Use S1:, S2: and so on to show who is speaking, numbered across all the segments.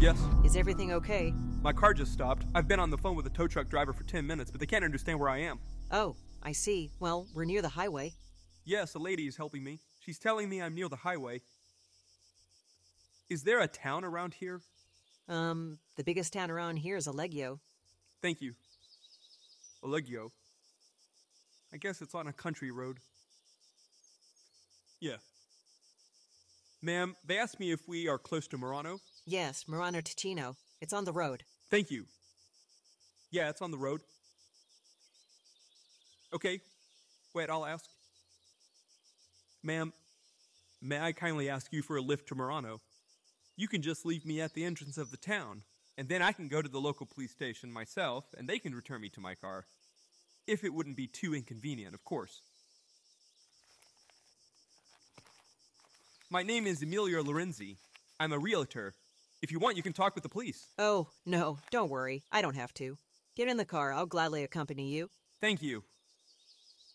S1: Yes?
S2: Is everything okay?
S1: My car just stopped. I've been on the phone with a tow truck driver for 10 minutes, but they can't understand where I am.
S2: Oh, I see. Well, we're near the highway.
S1: Yes, a lady is helping me. She's telling me I'm near the highway. Is there a town around here?
S2: The biggest town around here is Allegio.
S1: Thank you. Allegio. I guess it's on a country road. Yeah. Ma'am, they asked me if we are close to Murano.
S2: Yes, Murano Ticino. It's on the road.
S1: Thank you. Yeah, it's on the road. Okay. Wait, I'll ask. Ma'am, may I kindly ask you for a lift to Murano? You can just leave me at the entrance of the town, and then I can go to the local police station myself, and they can return me to my car. If it wouldn't be too inconvenient, of course. My name is Emilio Lorenzi. I'm a realtor. If you want, you can talk with the police.
S2: Oh, no, don't worry. I don't have to. Get in the car. I'll gladly accompany you.
S1: Thank you.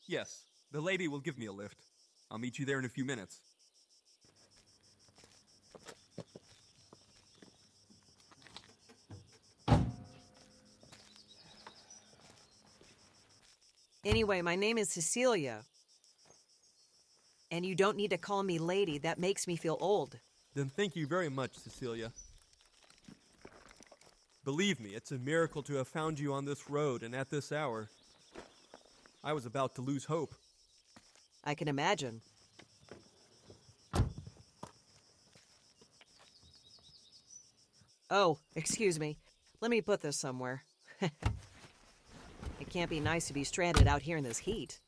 S1: Yes, the lady will give me a lift. I'll meet you there in a few minutes.
S2: Anyway, my name is Cecilia. And you don't need to call me lady. That makes me feel old.
S1: Then thank you very much, Cecilia. Believe me, it's a miracle to have found you on this road and at this hour. I was about to lose hope.
S2: I can imagine. Oh, excuse me. Let me put this somewhere. It can't be nice to be stranded out here in this heat.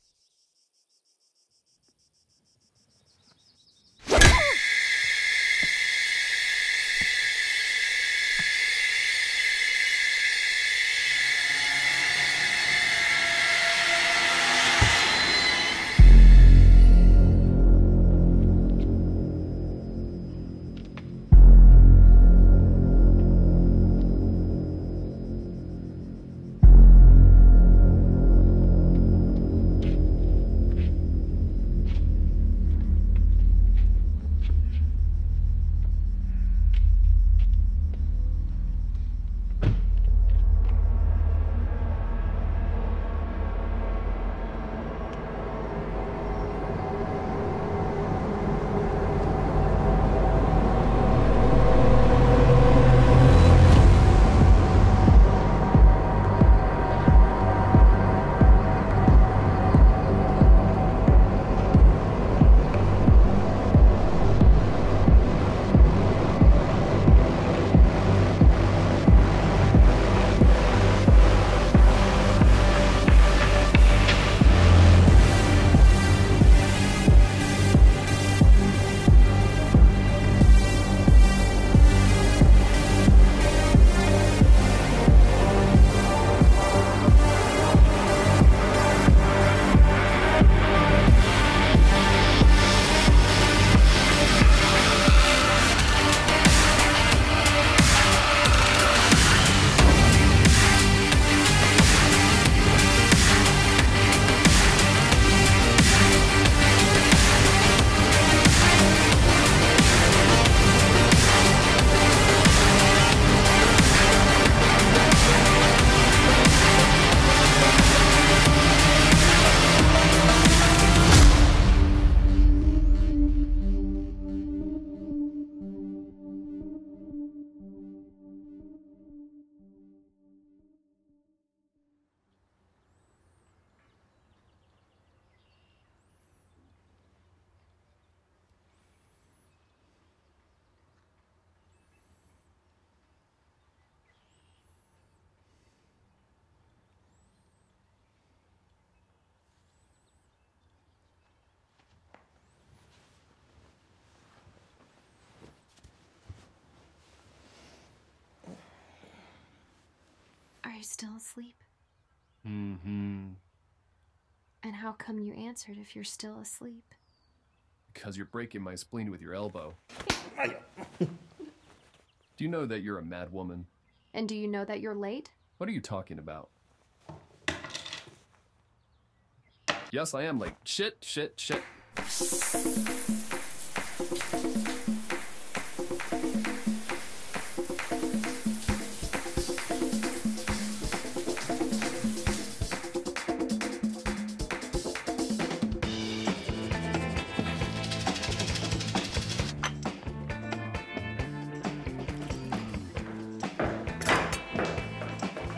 S3: Are you still asleep?
S4: Mm-hmm.
S3: And how come you answered if you're still asleep?
S4: Because you're breaking my spleen with your elbow. Do you know that you're a mad woman?
S3: And do you know that you're late?
S4: What are you talking about? Yes, I am late. Shit, shit, shit.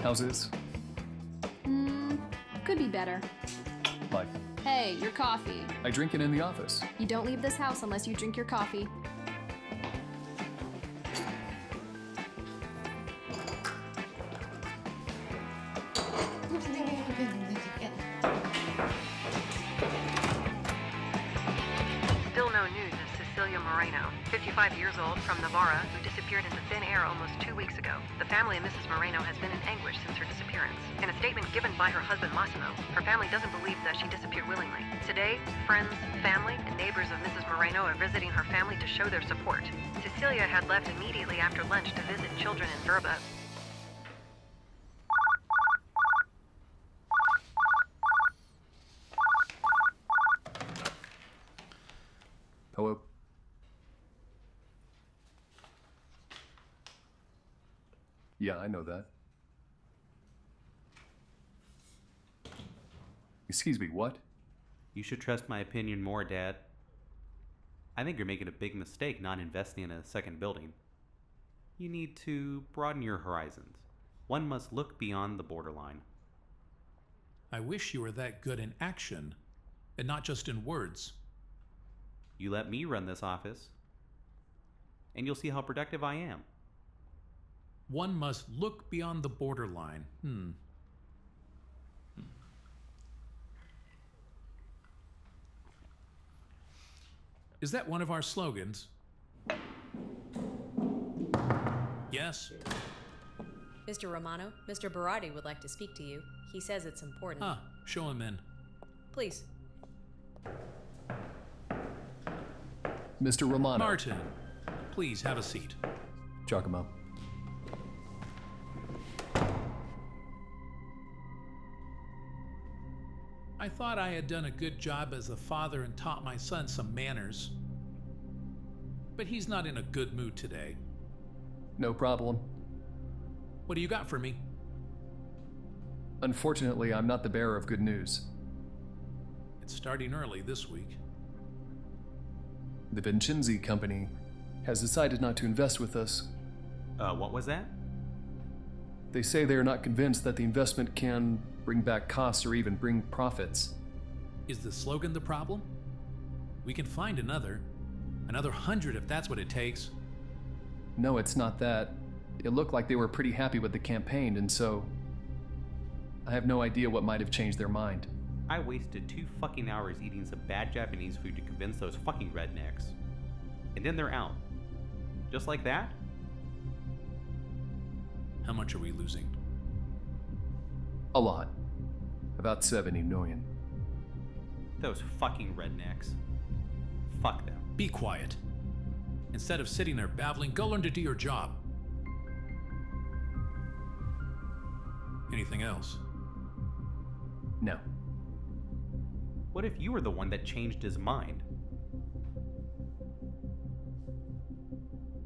S4: How's this?
S3: Could be better.
S4: Like,
S3: Hey, your coffee.
S4: I drink it in the office.
S3: You don't leave this house unless you drink your coffee.
S2: Still no news of Cecilia Moreno, 55 years old, from Navarra, who disappeared into thin air almost 2 weeks ago. The family of Mrs. Moreno has been in anguish since her disappearance. In a statement given by her husband Massimo, her family doesn't believe that she disappeared willingly. Today, friends, family, and neighbors of Mrs. Moreno are visiting her family to show their support. Cecilia had left immediately after lunch to visit children in Verba.
S4: Hello? Yeah, I know that. Excuse me, what?
S5: You should trust my opinion more, Dad. I think you're making a big mistake not investing in a second building. You need to broaden your horizons. One must look beyond the borderline.
S6: I wish you were that good in action, and not just in words.
S5: You let me run this office, and you'll see how productive I am.
S6: One must look beyond the borderline. Is that one of our slogans? Yes?
S7: Mr. Romano, Mr. Berardi would like to speak to you. He says it's important.
S6: Ah, show him in.
S7: Please.
S4: Mr. Romano.
S6: Martin, please have a seat.
S4: Giacomo.
S6: I thought I had done a good job as a father and taught my son some manners. But he's not in a good mood today.
S4: No problem.
S6: What do you got for me?
S4: Unfortunately, I'm not the bearer of good news.
S6: It's starting early this week.
S4: The Vincenzi company has decided not to invest with us.
S5: What was that?
S4: They say they are not convinced that the investment can bring back costs or even bring profits.
S6: Is the slogan the problem? We can find another 100 if that's what it takes.
S4: No, it's not that. It looked like they were pretty happy with the campaign, and so I have no idea what might have changed their mind.
S5: I wasted 2 fucking hours eating some bad Japanese food to convince those fucking rednecks. And then they're out. Just like that?
S6: How much are we losing?
S4: A lot. About 70 million.
S5: Those fucking rednecks. Fuck them.
S6: Be quiet. Instead of sitting there babbling, go learn to do your job. Anything else?
S4: No.
S5: What if you were the one that changed his mind?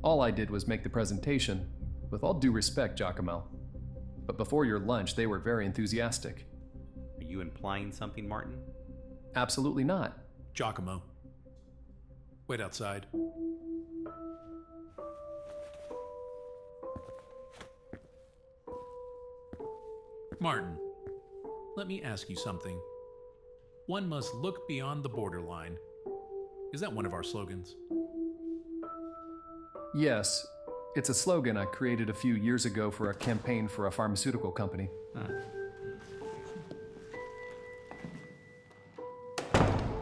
S4: All I did was make the presentation, with all due respect, Giacomo. But before your lunch, they were very enthusiastic.
S5: Are you implying something, Martin?
S4: Absolutely not.
S6: Giacomo. Wait outside. Martin, let me ask you something. One must look beyond the borderline. Is that one of our slogans?
S4: Yes, it's a slogan I created a few years ago for a campaign for a pharmaceutical company.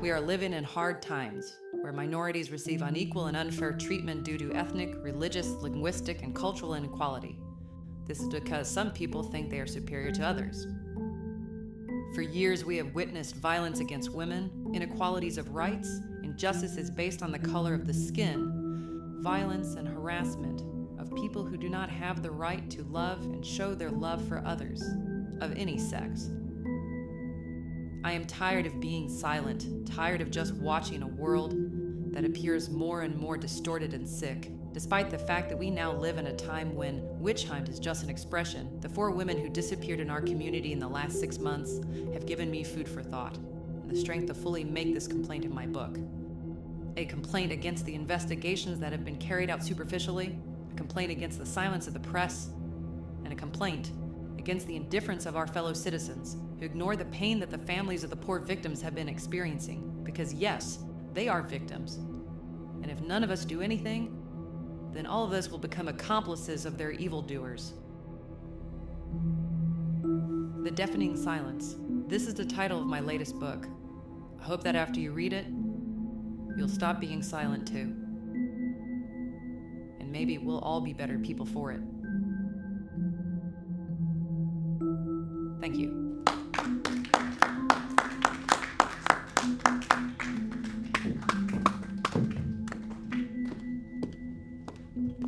S8: We are living in hard times, where minorities receive unequal and unfair treatment due to ethnic, religious, linguistic, and cultural inequality. This is because some people think they are superior to others. For years, we have witnessed violence against women, inequalities of rights, injustices based on the color of the skin, violence and harassment of people who do not have the right to love and show their love for others, of any sex. I am tired of being silent, tired of just watching a world that appears more and more distorted and sick. Despite the fact that we now live in a time when witch hunt is just an expression, the 4 women who disappeared in our community in the last 6 months have given me food for thought, and the strength to fully make this complaint in my book. A complaint against the investigations that have been carried out superficially, a complaint against the silence of the press, and a complaint against the indifference of our fellow citizens, who ignore the pain that the families of the poor victims have been experiencing. Because yes, they are victims. And if none of us do anything, then all of us will become accomplices of their evildoers. The Deafening Silence. This is the title of my latest book. I hope that after you read it, you'll stop being silent too. And maybe we'll all be better people for it. Thank you.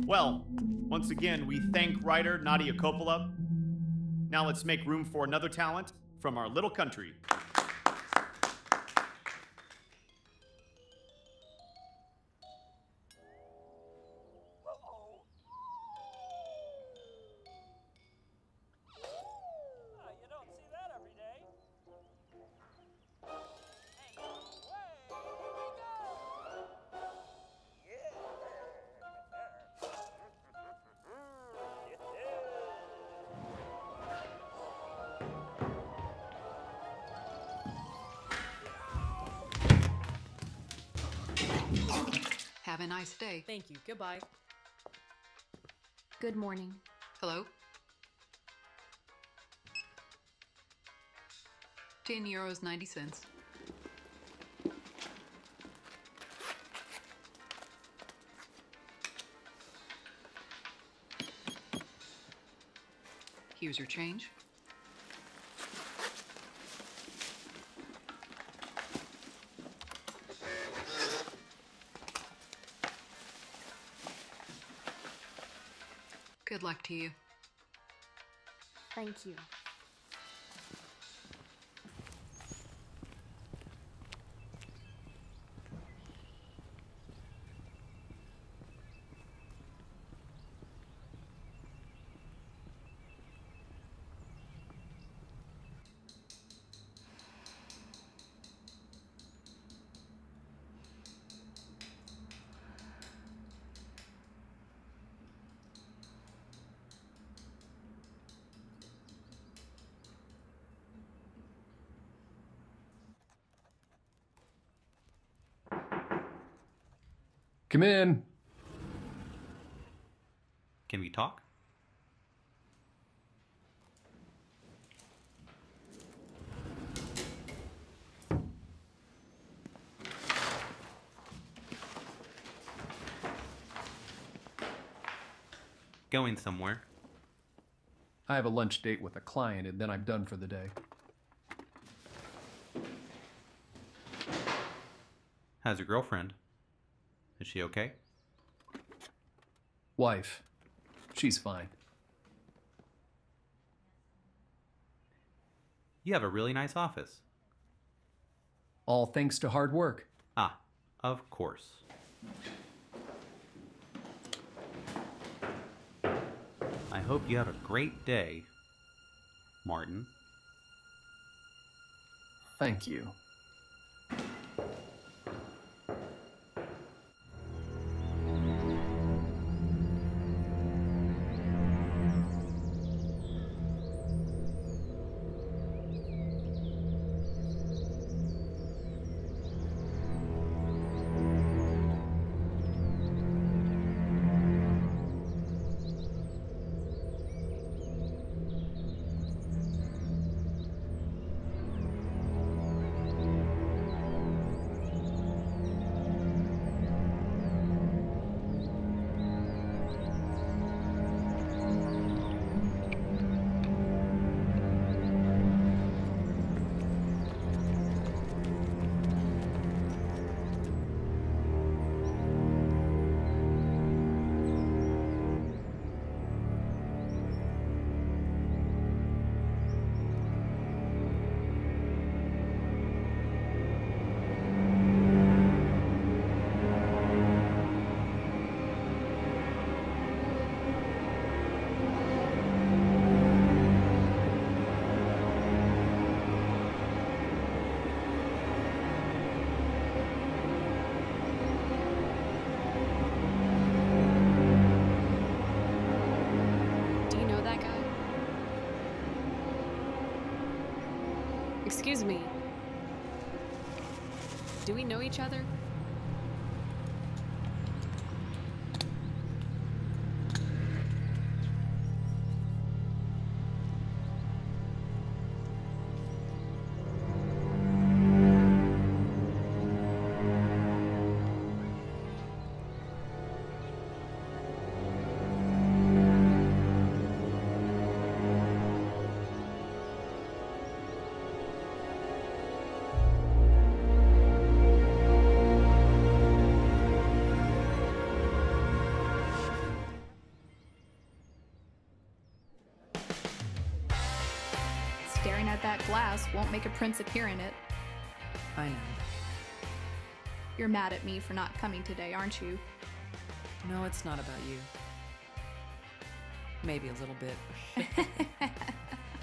S9: Well, once again, we thank writer Nadia Coppola. Now let's make room for another talent from our little country.
S10: Have a nice day.
S7: Thank you. Goodbye.
S3: Good morning.
S10: Hello? 10 euros 90 cents. Here's your change. Good luck to you.
S3: Thank you.
S4: Come in.
S5: Can we talk? Going somewhere.
S4: I have a lunch date with a client and then I'm done for the day.
S5: How's your girlfriend? Is she okay?
S4: Wife. She's fine.
S5: You have a really nice office.
S4: All thanks to hard work.
S5: Ah, of course. I hope you have a great day, Martin.
S4: Thank you.
S11: Excuse me. Do we know each other?
S12: Staring at that glass won't make a prince appear in it.
S8: I know.
S12: You're mad at me for not coming today, aren't you?
S8: No, it's not about you. Maybe a little bit.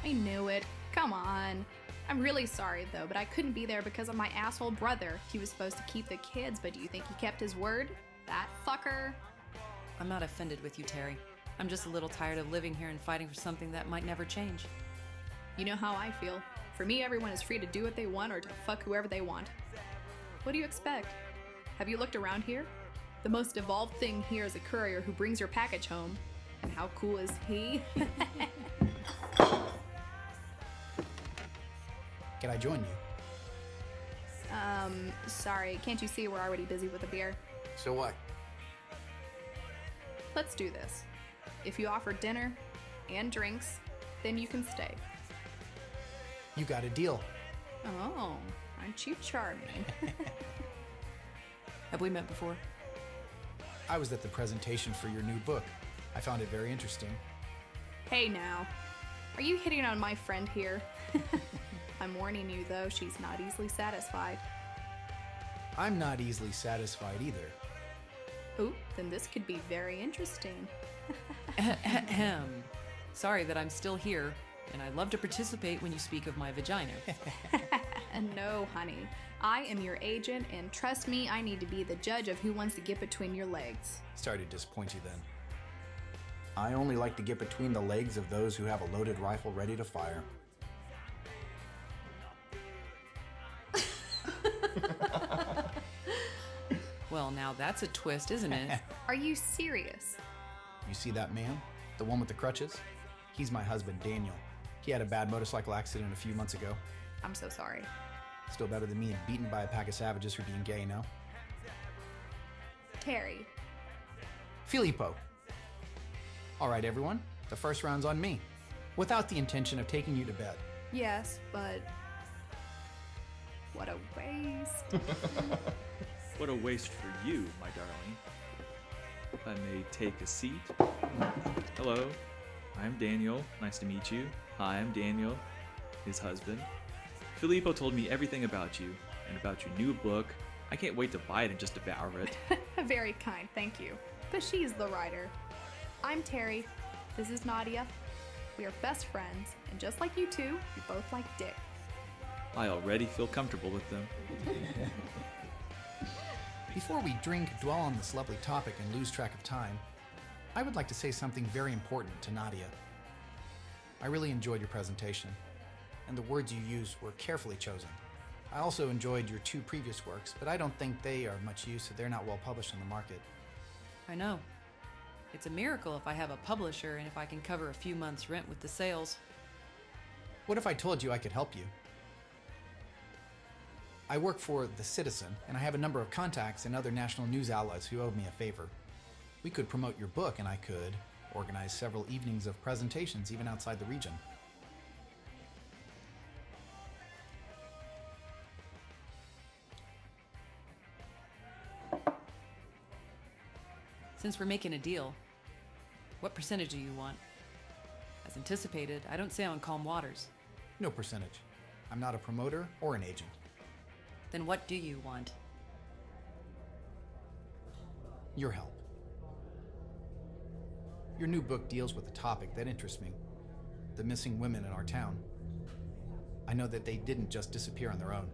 S12: I knew it. Come on. I'm really sorry, though, but I couldn't be there because of my asshole brother. He was supposed to keep the kids, but do you think he kept his word? That fucker.
S8: I'm not offended with you, Terry. I'm just a little tired of living here and fighting for something that might never change.
S12: You know how I feel. For me, everyone is free to do what they want or to fuck whoever they want. What do you expect? Have you looked around here? The most evolved thing here is a courier who brings your package home. And how cool is he?
S13: Can I join you?
S12: Sorry, can't you see we're already busy with the beer?
S13: So what?
S12: Let's do this. If you offer dinner and drinks, then you can stay.
S13: You got a deal.
S12: Oh, aren't you charming?
S8: Have we met before?
S13: I was at the presentation for your new book. I found it very interesting.
S12: Hey now, are you hitting on my friend here? I'm warning you though, she's not easily satisfied.
S13: I'm not easily satisfied either.
S12: Ooh, then this could be very interesting.
S8: Ahem. Sorry that I'm still here, and I love to participate when you speak of my vagina.
S12: No, honey. I am your agent, and trust me, I need to be the judge of who wants to get between your legs.
S13: Sorry to disappoint you then. I only like to get between the legs of those who have a loaded rifle ready to fire.
S8: Well, now that's a twist, isn't it?
S12: Are you serious?
S13: You see that man? The one with the crutches? He's my husband, Daniel. He had a bad motorcycle accident a few months ago.
S12: I'm so sorry.
S13: Still better than me and beaten by a pack of savages for being gay, no?
S12: Terry.
S13: Filippo. All right, everyone. The first round's on me. Without the intention of taking you to bed.
S12: Yes, but... what a waste.
S14: What a waste for you, my darling. If I may take a seat. Hello, I'm Daniel. Nice to meet you. Hi, I'm Daniel, his husband. Filippo told me everything about you and about your new book. I can't wait to buy it and just devour it.
S12: Very kind, thank you. But she's the writer. I'm Terry. This is Nadia. We are best friends, and just like you two, we both like dick.
S14: I already feel comfortable with them.
S13: Before we drink, dwell on this lovely topic, and lose track of time, I would like to say something very important to Nadia. I really enjoyed your presentation, and the words you used were carefully chosen. I also enjoyed your two previous works, but I don't think they are much use, so they're not well published on the market.
S8: I know. It's a miracle if I have a publisher and if I can cover a few months' rent with the sales.
S13: What if I told you I could help you? I work for The Citizen, and I have a number of contacts in other national news outlets who owe me a favor. We could promote your book, and I could organize several evenings of presentations even outside the region.
S8: Since we're making a deal, what percentage do you want? As anticipated, I don't sail on calm waters.
S13: No percentage. I'm not a promoter or an agent.
S8: Then what do you want?
S13: Your help. Your new book deals with a topic that interests me. The missing women in our town. I know that they didn't just disappear on their own.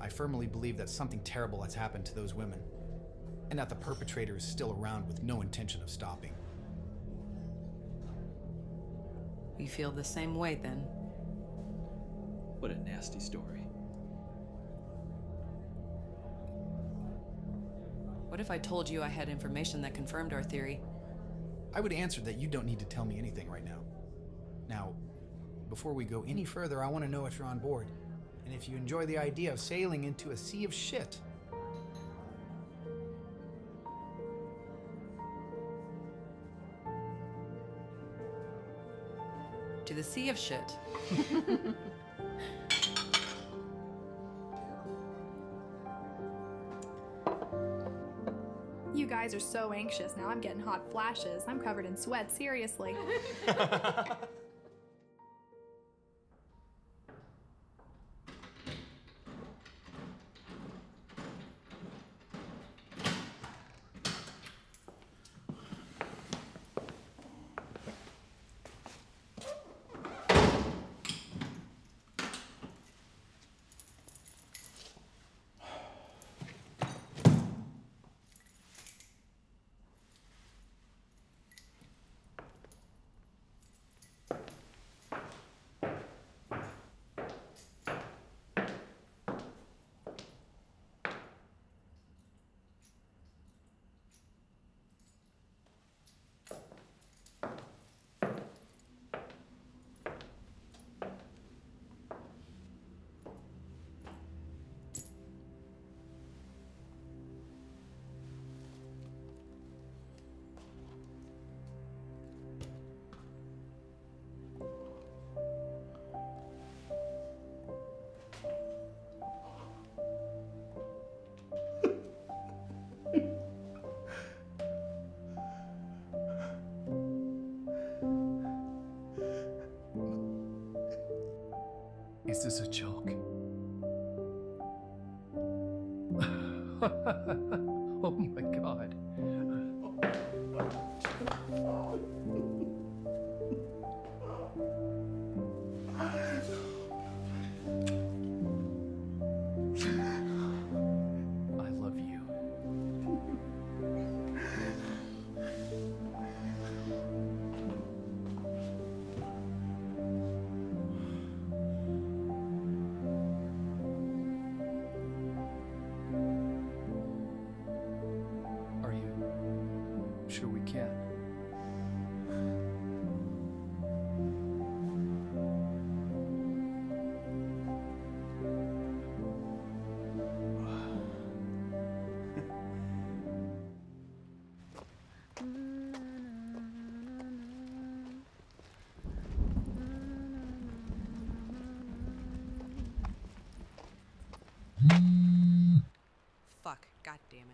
S13: I firmly believe that something terrible has happened to those women, and that the perpetrator is still around with no intention of stopping.
S8: We feel the same way then.
S14: What a nasty story.
S8: What if I told you I had information that confirmed our theory?
S13: I would answer that you don't need to tell me anything right now. Now, before we go any further, I want to know if you're on board, and if you enjoy the idea of sailing into a sea of shit.
S8: To the sea of shit.
S12: You guys are so anxious now. I'm getting hot flashes. I'm covered in sweat, seriously.
S4: Is this a joke? Oh my God. I love you. Are you sure we can?
S8: Fuck, god damn it.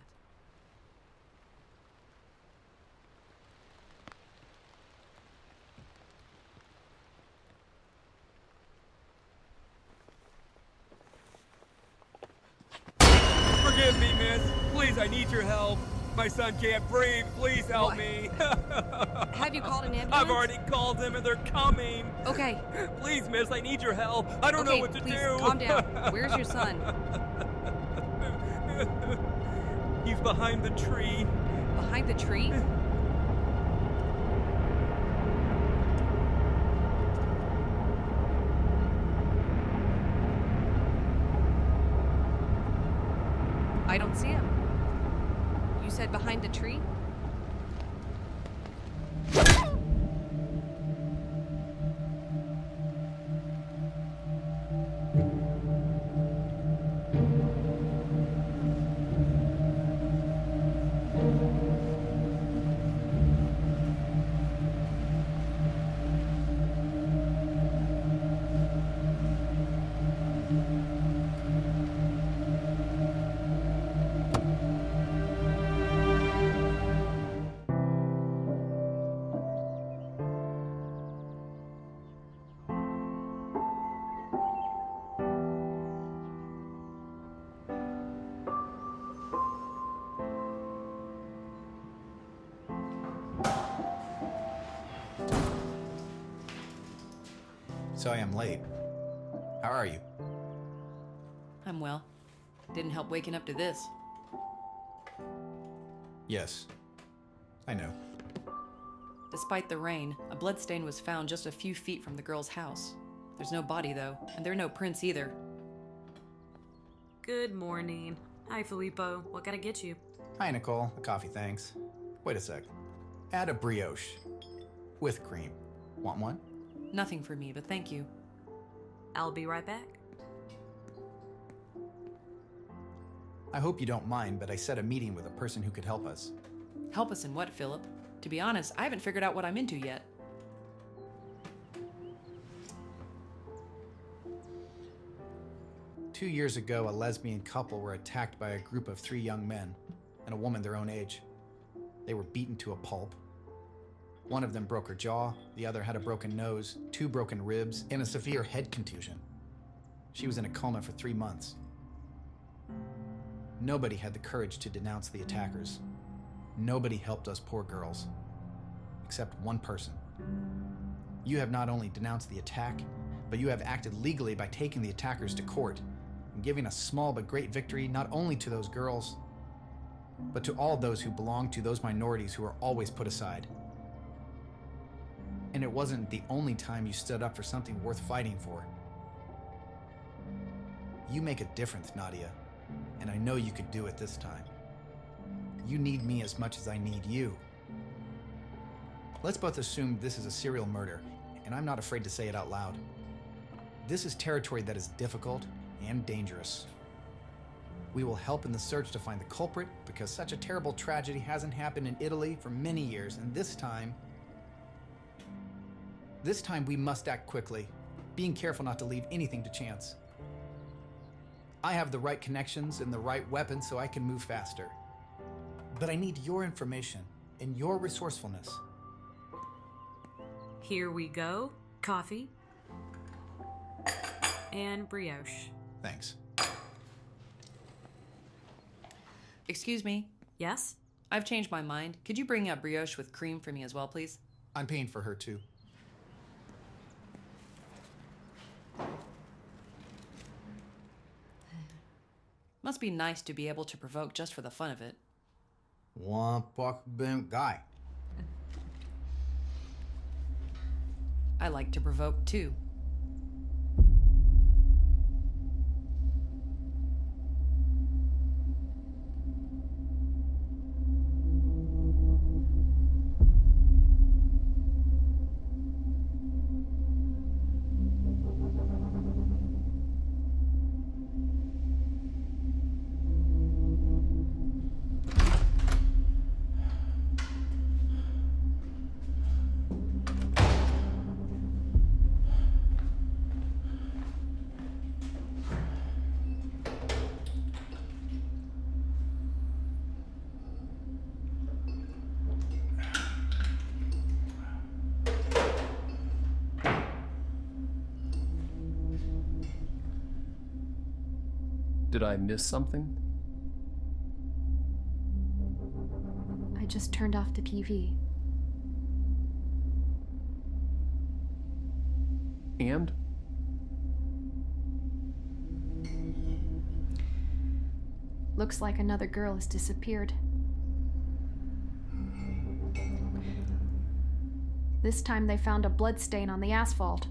S1: Forgive me, miss. Please, I need your help. My son can't breathe. Please help me.
S8: Have you called an ambulance?
S1: I've already called them and they're coming.
S8: Okay.
S1: Please, miss, I need your help. I don't know what to
S8: please,
S1: do.
S8: calm down. Where's your son?
S1: He's behind the tree.
S8: Behind the tree? I don't see him. You said behind the tree?
S13: Sorry I'm late. How are you?
S8: I'm well. Didn't help waking up to this.
S13: Yes. I know.
S8: Despite the rain, a bloodstain was found just a few feet from the girl's house. There's no body, though, and there are no prints either.
S11: Good morning. Hi, Filippo. What can I get you?
S13: Hi, Nicole. A coffee, thanks. Wait a sec. Add a brioche. With cream. Want one?
S8: Nothing for me, but thank you.
S11: I'll be right back.
S13: I hope you don't mind, but I set a meeting with a person who could help us.
S8: Help us in what, Philip? To be honest, I haven't figured out what I'm into yet.
S13: Two years ago, a lesbian couple were attacked by a group of 3 young men and a woman their own age. They were beaten to a pulp. One of them broke her jaw, the other had a broken nose, 2 broken ribs, and a severe head contusion. She was in a coma for 3 months. Nobody had the courage to denounce the attackers. Nobody helped us poor girls. Except one person. You have not only denounced the attack, but you have acted legally by taking the attackers to court and giving a small but great victory not only to those girls, but to all those who belong to those minorities who are always put aside. And it wasn't the only time you stood up for something worth fighting for. You make a difference, Nadia, and I know you could do it this time. You need me as much as I need you. Let's both assume this is a serial murder, and I'm not afraid to say it out loud. This is territory that is difficult and dangerous. We will help in the search to find the culprit because such a terrible tragedy hasn't happened in Italy for many years, and this time we must act quickly, being careful not to leave anything to chance. I have the right connections and the right weapons so I can move faster. But I need your information and your resourcefulness.
S11: Here we go. Coffee. And brioche.
S13: Thanks.
S8: Excuse me?
S11: Yes?
S8: I've changed my mind. Could you bring up brioche with cream for me as well, please?
S13: I'm paying for her, too.
S8: Must be nice to be able to provoke just for the fun of it.
S13: One buck bim guy.
S8: I like to provoke too.
S4: Did I miss something?
S3: I just turned off the TV.
S4: And?
S3: Looks like another girl has disappeared. This time they found a blood stain on the asphalt.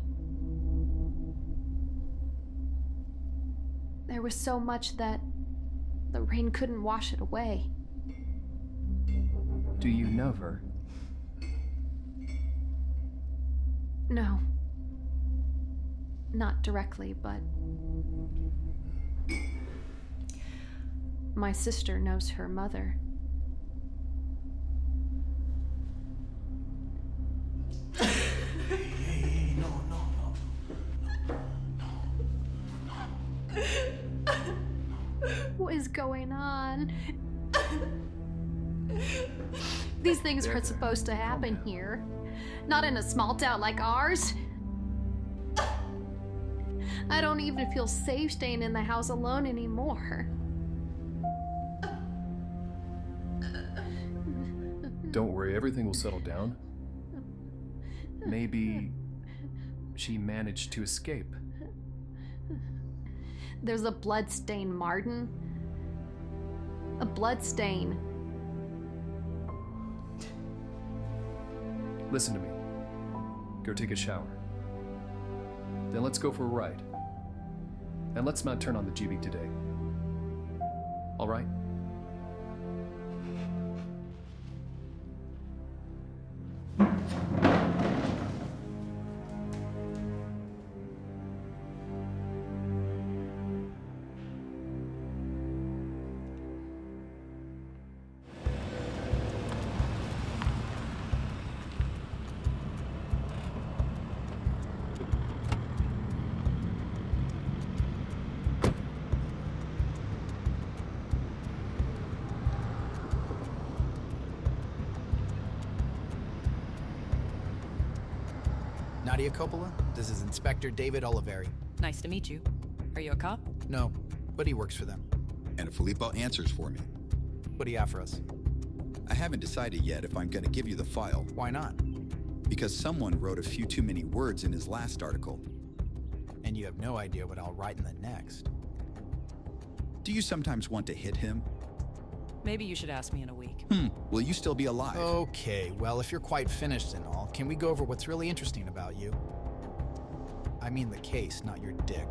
S3: There was so much that the rain couldn't wash it away.
S4: Do you know her?
S3: No. Not directly, but my sister knows her mother. What is going on? These things aren't supposed to happen here. Not in a small town like ours. I don't even feel safe staying in the house alone anymore.
S4: Don't worry, everything will settle down. Maybe she managed to escape.
S3: There's a blood stain, Martin. A blood stain.
S4: Listen to me. Go take a shower. Then let's go for a ride. And let's not turn on the GB today. All right?
S13: Nadia Coppola, this is Inspector David Oliveri.
S8: Nice to meet you. Are you a cop?
S13: No, but he works for them.
S15: And Filippo answers for me.
S13: What do you have for us?
S15: I haven't decided yet if I'm going to give you the file.
S13: Why not?
S15: Because someone wrote a few too many words in his last article.
S13: And you have no idea what I'll write in the next.
S15: Do you sometimes want to hit him?
S8: Maybe you should ask me in a week.
S15: Will you still be alive?
S13: Okay, well, if you're quite finished and all, can we go over what's really interesting about you? I mean the case, not your dick.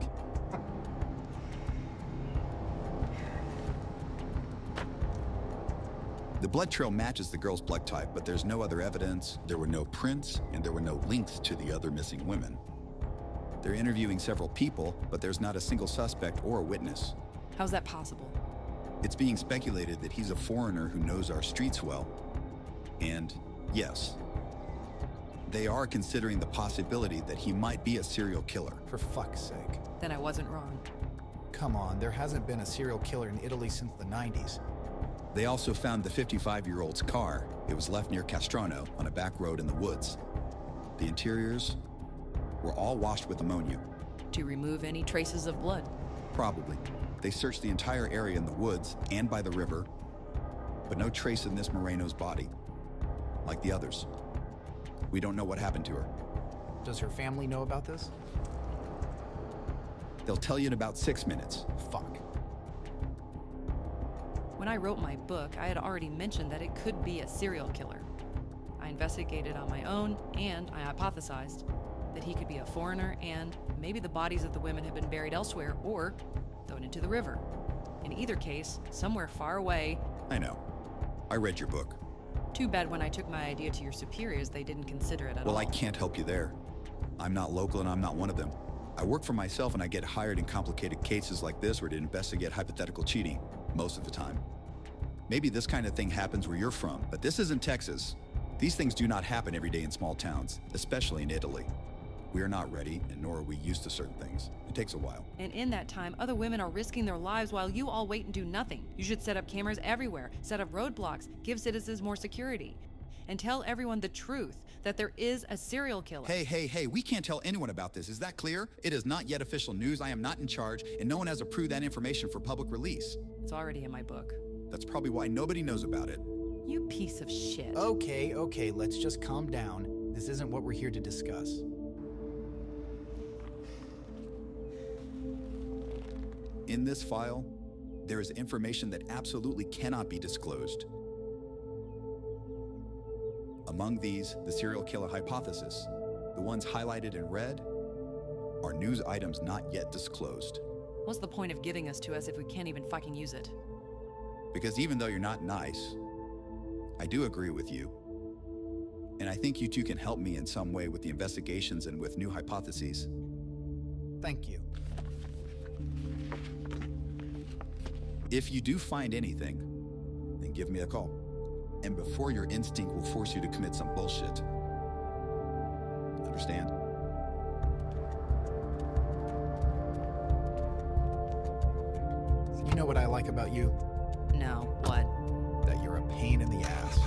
S15: The blood trail matches the girl's blood type, but there's no other evidence, there were no prints, and there were no links to the other missing women. They're interviewing several people, but there's not a single suspect or a witness.
S8: How's that possible?
S15: It's being speculated that he's a foreigner who knows our streets well. And yes, they are considering the possibility that he might be a serial killer.
S13: For fuck's sake.
S8: Then I wasn't wrong.
S13: Come on, there hasn't been a serial killer in Italy since the 90s.
S15: They also found the 55-year-old's car. It was left near Castrano on a back road in the woods. The interiors were all washed with ammonia.
S8: To remove any traces of blood?
S15: Probably. They searched the entire area in the woods and by the river, but no trace of Miss Moreno's body, like the others. We don't know what happened to her.
S13: Does her family know about this?
S15: They'll tell you in about 6 minutes.
S13: Fuck.
S8: When I wrote my book, I had already mentioned that it could be a serial killer. I investigated on my own, and I hypothesized that he could be a foreigner, and maybe the bodies of the women had been buried elsewhere or thrown into the river. In either case, somewhere far away.
S15: I know. I read your book.
S8: Too bad when I took my idea to your superiors, they didn't consider it at all.
S15: Well, I can't help you there. I'm not local and I'm not one of them. I work for myself and I get hired in complicated cases like this or to investigate hypothetical cheating, most of the time. Maybe this kind of thing happens where you're from, but this isn't Texas. These things do not happen every day in small towns, especially in Italy. We are not ready, and nor are we used to certain things. It takes a while.
S8: And in that time, other women are risking their lives while you all wait and do nothing. You should set up cameras everywhere, set up roadblocks, give citizens more security, and tell everyone the truth, that there is a serial killer.
S15: Hey, we can't tell anyone about this. Is that clear? It is not yet official news. I am not in charge, and no one has approved that information for public release.
S8: It's already in my book.
S15: That's probably why nobody knows about it.
S8: You piece of shit.
S13: Okay, let's just calm down. This isn't what we're here to discuss.
S15: In this file, there is information that absolutely cannot be disclosed. Among these, the serial killer hypothesis, the ones highlighted in red, are news items not yet disclosed.
S8: What's the point of giving us to us if we can't even fucking use it?
S15: Because even though you're not nice, I do agree with you. And I think you two can help me in some way with the investigations and with new hypotheses.
S13: Thank you.
S15: If you do find anything, then give me a call. And before your instinct will force you to commit some bullshit. Understand?
S13: You know what I like about you?
S8: No, what?
S13: That you're a pain in the ass.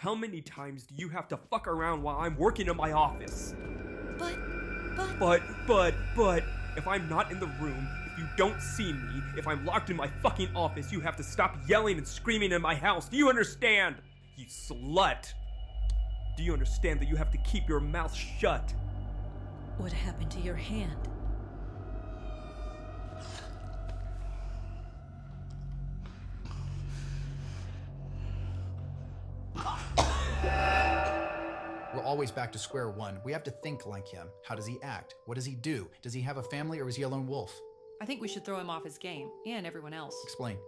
S1: How many times do you have to fuck around while I'm working in my office? But, if I'm not in the room, if you don't see me, if I'm locked in my fucking office, you have to stop yelling and screaming in my house. Do you understand? You slut. Do you understand that you have to keep your mouth shut?
S11: What happened to your hand?
S13: We're always back to square one. We have to think like him. How does he act? What does he do? Does he have a family or is he a lone wolf?
S8: I think we should throw him off his game, and everyone else.
S13: Explain.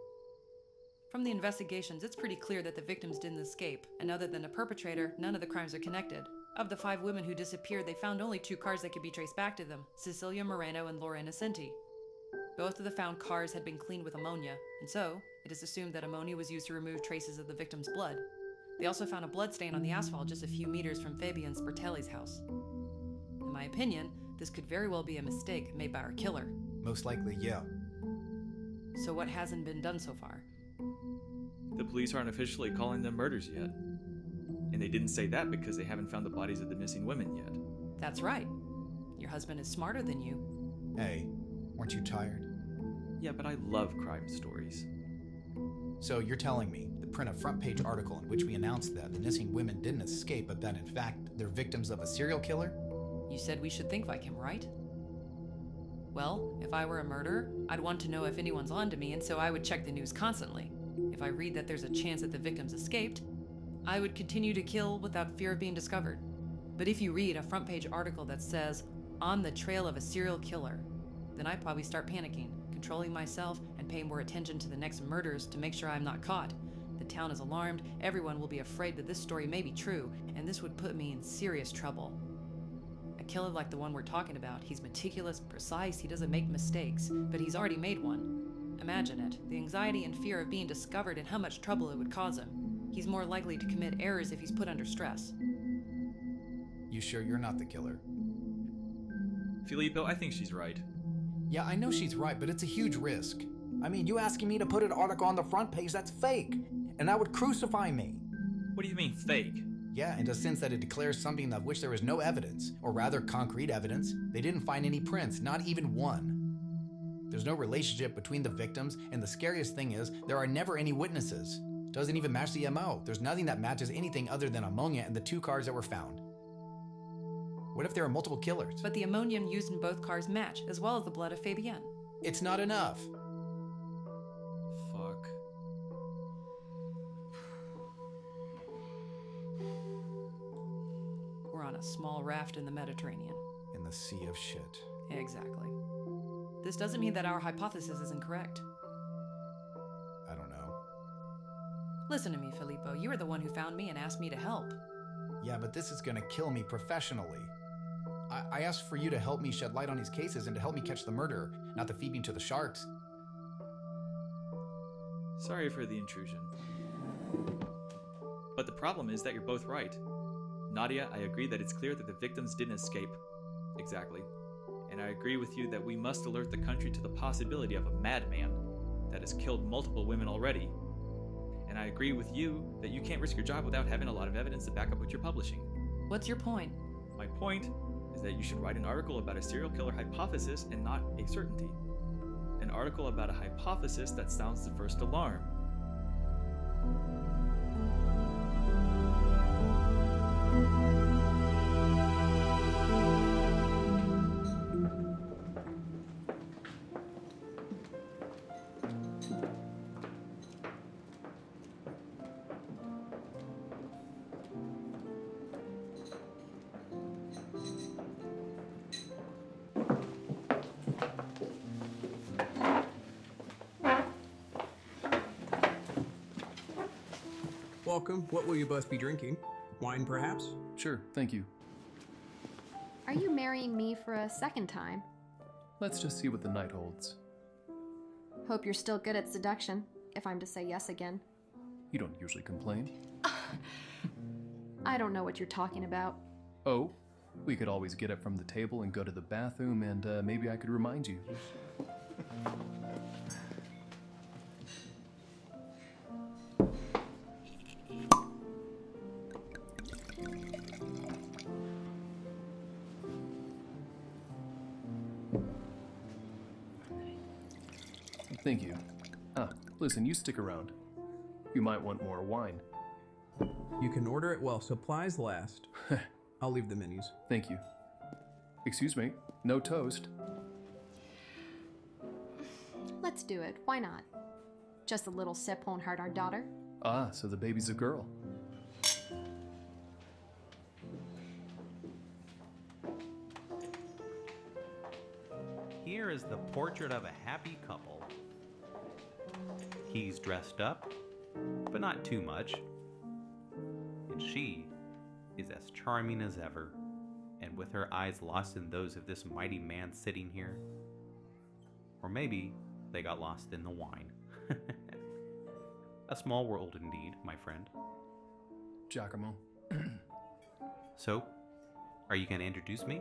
S8: From the investigations, it's pretty clear that the victims didn't escape, and other than the perpetrator, none of the crimes are connected. Of the 5 women who disappeared, they found only 2 cars that could be traced back to them, Cecilia Moreno and Laura Innocenti. Both of the found cars had been cleaned with ammonia, and so, it is assumed that ammonia was used to remove traces of the victim's blood. They also found a blood stain on the asphalt just a few meters from Fabian Spertelli's house. In my opinion, this could very well be a mistake made by our killer.
S13: Most likely, yeah.
S8: So what hasn't been done so far?
S14: The police aren't officially calling them murders yet. And they didn't say that because they haven't found the bodies of the missing women yet.
S8: That's right. Your husband is smarter than you.
S13: Hey, weren't you tired?
S14: Yeah, but I love crime stories.
S13: So you're telling me to print a front-page article in which we announced that the missing women didn't escape, but that in fact they're victims of a serial killer?
S8: You said we should think like him, right? Well, if I were a murderer, I'd want to know if anyone's on to me, and so I would check the news constantly. If I read that there's a chance that the victims escaped, I would continue to kill without fear of being discovered. But if you read a front-page article that says, "On the trail of a serial killer," then I'd probably start panicking, controlling myself, and paying more attention to the next murders to make sure I'm not caught. The town is alarmed, everyone will be afraid that this story may be true, and this would put me in serious trouble. A killer like the one we're talking about, he's meticulous, precise, he doesn't make mistakes, but he's already made one. Imagine it, the anxiety and fear of being discovered and how much trouble it would cause him. He's more likely to commit errors if he's put under stress.
S13: You sure you're not the killer?
S14: Filippo, I think she's right.
S13: Yeah, I know she's right, but it's a huge risk. I mean, you asking me to put an article on the front page, that's fake. And that would crucify me.
S14: What do you mean, fake?
S13: Yeah, in the sense that it declares something of which there is no evidence, or rather concrete evidence. They didn't find any prints, not even one. There's no relationship between the victims, and the scariest thing is, there are never any witnesses. Doesn't even match the MO. There's nothing that matches anything other than ammonia and the 2 cars that were found. What if there are multiple killers?
S8: But the ammonium used in both cars match, as well as the blood of Fabienne.
S13: It's not enough.
S14: Fuck.
S8: We're on a small raft in the Mediterranean.
S13: In the sea of shit.
S8: Exactly. This doesn't mean that our hypothesis isn't correct.
S13: I don't know.
S8: Listen to me, Filippo. You were the one who found me and asked me to help.
S13: Yeah, but this is gonna kill me professionally. I asked for you to help me shed light on these cases and to help me catch the murderer, not to feed me to the sharks.
S14: Sorry for the intrusion. But the problem is that you're both right. Nadia, I agree that it's clear that the victims didn't escape. Exactly. And I agree with you that we must alert the country to the possibility of a madman that has killed multiple women already. And I agree with you that you can't risk your job without having a lot of evidence to back up what you're publishing.
S8: What's your point?
S14: My point is that you should write an article about a serial killer hypothesis and not a certainty. An article about a hypothesis that sounds the first alarm.
S16: Welcome. What will you both be drinking? Wine, perhaps?
S4: Sure, thank you.
S3: Are you marrying me for a second time?
S4: Let's just see what the night holds.
S3: Hope you're still good at seduction, if I'm to say yes again.
S4: You don't usually complain.
S3: I don't know what you're talking about.
S4: Oh, we could always get up from the table and go to the bathroom, and maybe I could remind you. Thank you. Ah, listen, you stick around. You might want more wine.
S16: You can order it while supplies last. I'll leave the menus.
S4: Thank you. Excuse me, no toast.
S3: Let's do it. Why not? Just a little sip won't hurt our daughter.
S4: Ah, so the baby's a girl.
S5: Here is the portrait of a happy couple. He's dressed up, but not too much. And she is as charming as ever, and with her eyes lost in those of this mighty man sitting here. Or maybe they got lost in the wine. A small world indeed, my friend.
S4: Giacomo.
S5: So, are you going to introduce me?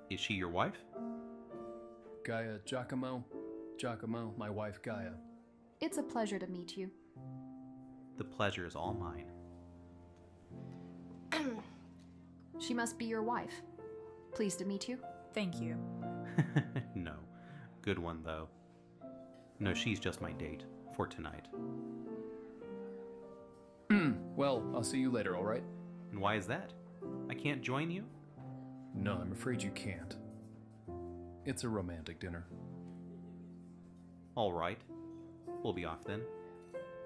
S5: Is she your wife?
S4: Gaia, Giacomo, my wife Gaia.
S3: It's a pleasure to meet you.
S5: The pleasure is all mine.
S3: She must be your wife. Pleased to meet you.
S17: Thank you.
S5: No. Good one, though. No, she's just my date for tonight.
S4: Well, I'll see you later, alright?
S5: And why is that? I can't join you?
S4: No, I'm afraid you can't. It's a romantic dinner.
S5: Alright. We'll be off then.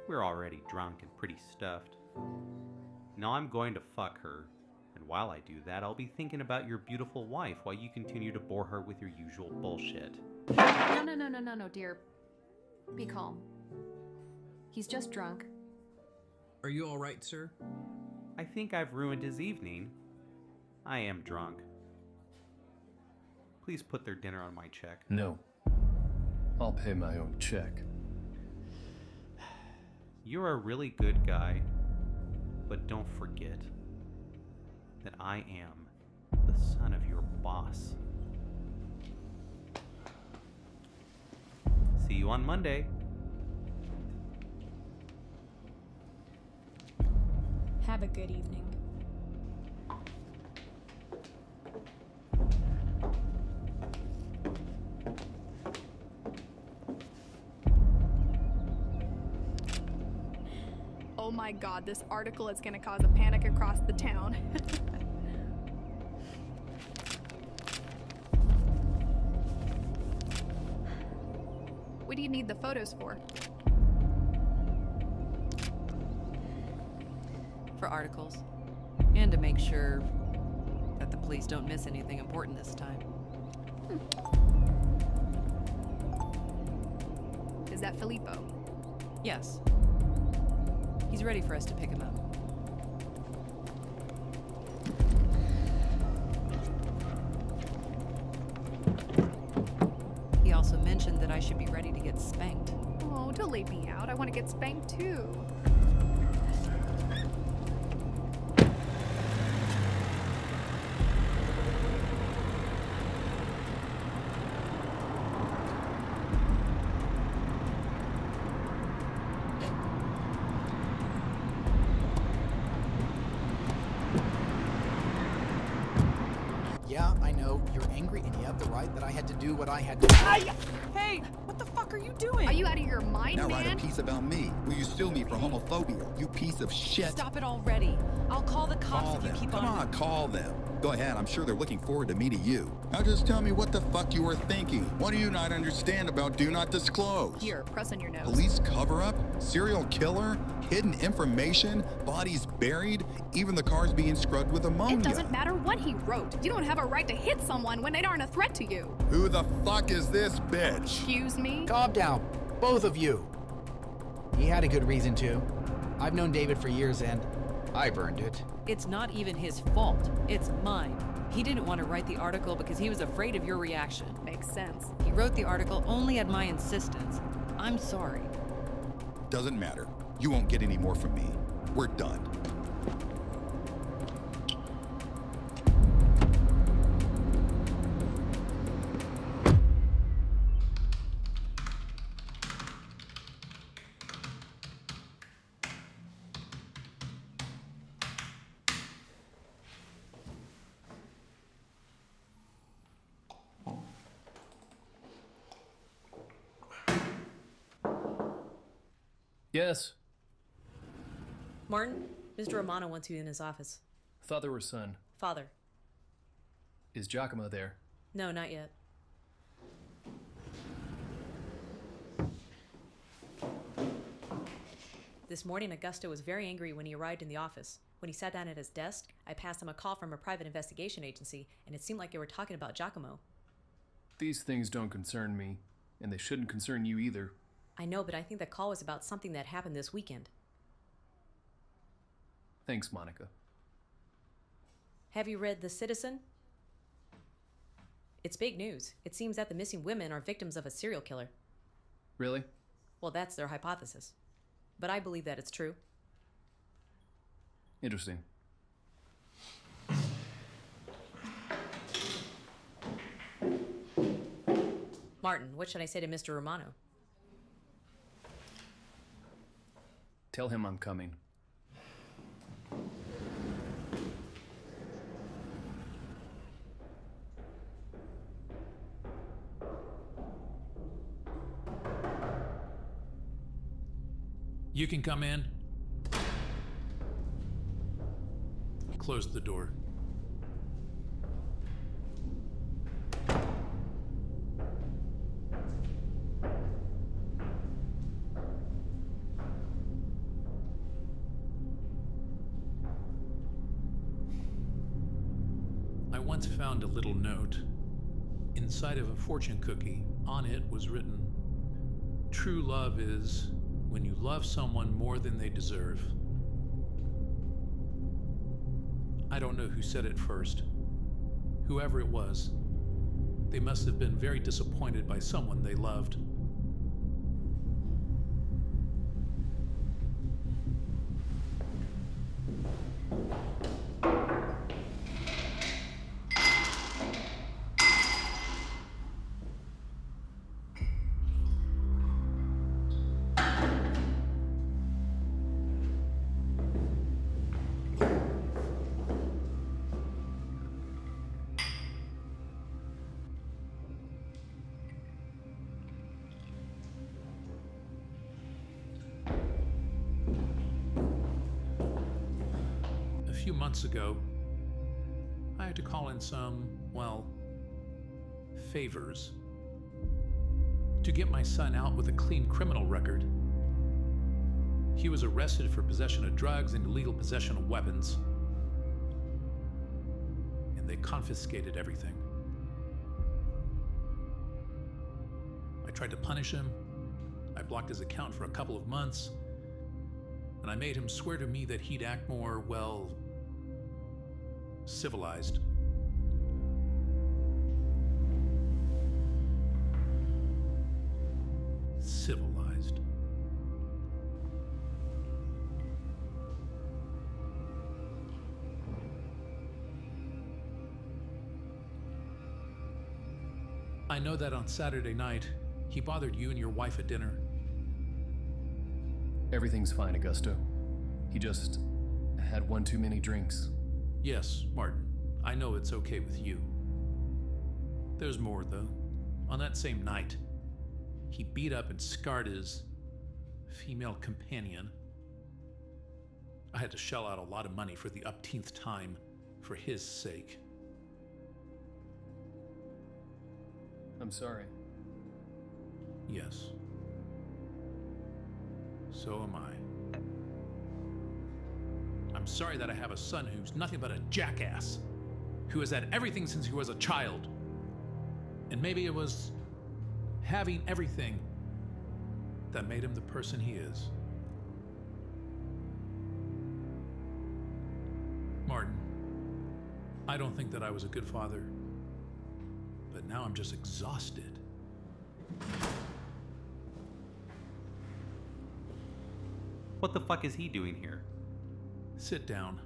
S5: We're already drunk and pretty stuffed. Now I'm going to fuck her. And while I do that, I'll be thinking about your beautiful wife while you continue to bore her with your usual bullshit.
S3: No, dear. Be calm. He's just drunk.
S16: Are you alright, sir?
S5: I think I've ruined his evening. I am drunk. Please put their dinner on my check.
S4: No. I'll pay my own check.
S5: You're a really good guy, but don't forget that I am the son of your boss. See you on Monday.
S17: Have a good evening.
S12: Oh my god, this article is gonna cause a panic across the town. What do you need the photos for?
S8: For articles. And to make sure that the police don't miss anything important this time.
S12: Is that Filippo?
S8: Yes. He's ready for us to pick him up. He also mentioned that I should be ready to get spanked.
S12: Oh, don't leave me out. I want to get spanked too.
S13: Yeah, I know. You're angry and you have the right that I had to do what I had to do.
S11: Hey, what the fuck are you doing?
S12: Are you out of your mind,
S15: Now
S12: man?
S15: write a piece about me. Will you sue me for homophobia? You piece of shit.
S11: Stop it already. I'll call the cops
S15: Call
S11: if you
S15: them.
S11: keep
S15: Come on, call them. Go ahead. I'm sure they're looking forward to meeting you. Now just tell me what the fuck you were thinking. What do you not understand about do not disclose?
S12: Here, press on your nose.
S15: Police cover-up? Serial killer? Hidden information? Bodies buried? Even the cars being scrubbed with ammonia.
S12: It doesn't matter what he wrote. You don't have a right to hit someone when they aren't a threat to you.
S15: Who the fuck is this bitch?
S12: Excuse me?
S13: Calm down, both of you. He had a good reason to. I've known David for years and I've earned it.
S8: It's not even his fault. It's mine. He didn't want to write the article because he was afraid of your reaction.
S12: Makes sense.
S8: He wrote the article only at my insistence. I'm sorry.
S15: Doesn't matter. You won't get any more from me. We're done.
S4: Yes.
S7: Martin, Mr. Romano wants you in his office.
S4: Father or son?
S7: Father.
S4: Is Giacomo there?
S7: No, not yet. This morning, Augusto was very angry when he arrived in the office. When he sat down at his desk, I passed him a call from a private investigation agency, and it seemed like they were talking about Giacomo.
S4: These things don't concern me, and they shouldn't concern you either.
S7: I know, but I think the call was about something that happened this weekend.
S4: Thanks, Monica.
S7: Have you read The Citizen? It's big news. It seems that the missing women are victims of a serial killer.
S4: Really?
S7: Well, that's their hypothesis. But I believe that it's true.
S4: Interesting.
S7: Martin, what should I say to Mr. Romano?
S4: Tell him I'm coming.
S6: You can come in. Close the door. I once found a little note. Inside of a fortune cookie, on it was written, "True love is when you love someone more than they deserve." I don't know who said it first. Whoever it was, they must have been very disappointed by someone they loved. A few months ago, I had to call in some, well, favors to get my son out with a clean criminal record. He was arrested for possession of drugs and illegal possession of weapons, and they confiscated everything. I tried to punish him. I blocked his account for a couple of months, and I made him swear to me that he'd act more, well, civilized. Civilized. I know that on Saturday night, he bothered you and your wife at dinner.
S4: Everything's fine, Augusto. He just had one too many drinks.
S6: Yes, Martin, I know it's okay with you. There's more, though. On that same night, he beat up and scarred his female companion. I had to shell out a lot of money for the upteenth time for his sake.
S4: I'm sorry.
S6: Yes. So am I. I'm sorry that I have a son who's nothing but a jackass, who has had everything since he was a child. And maybe it was having everything that made him the person he is. Martin, I don't think that I was a good father, but now I'm just exhausted.
S5: What the fuck is he doing here?
S6: Sit down.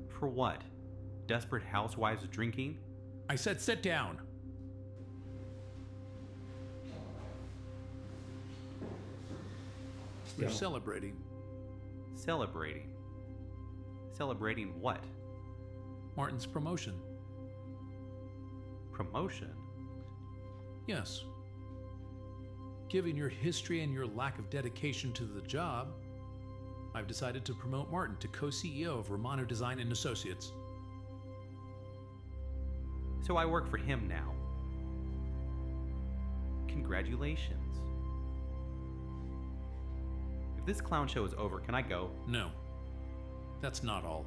S5: For what? Desperate housewives drinking?
S6: I said sit down. We're celebrating.
S5: Celebrating? Celebrating what?
S6: Martin's promotion.
S5: Promotion?
S6: Yes. Given your history and your lack of dedication to the job, I've decided to promote Martin to co-CEO of Romano Design and Associates.
S5: So I work for him now. Congratulations. If this clown show is over, can I go?
S6: No. That's not all.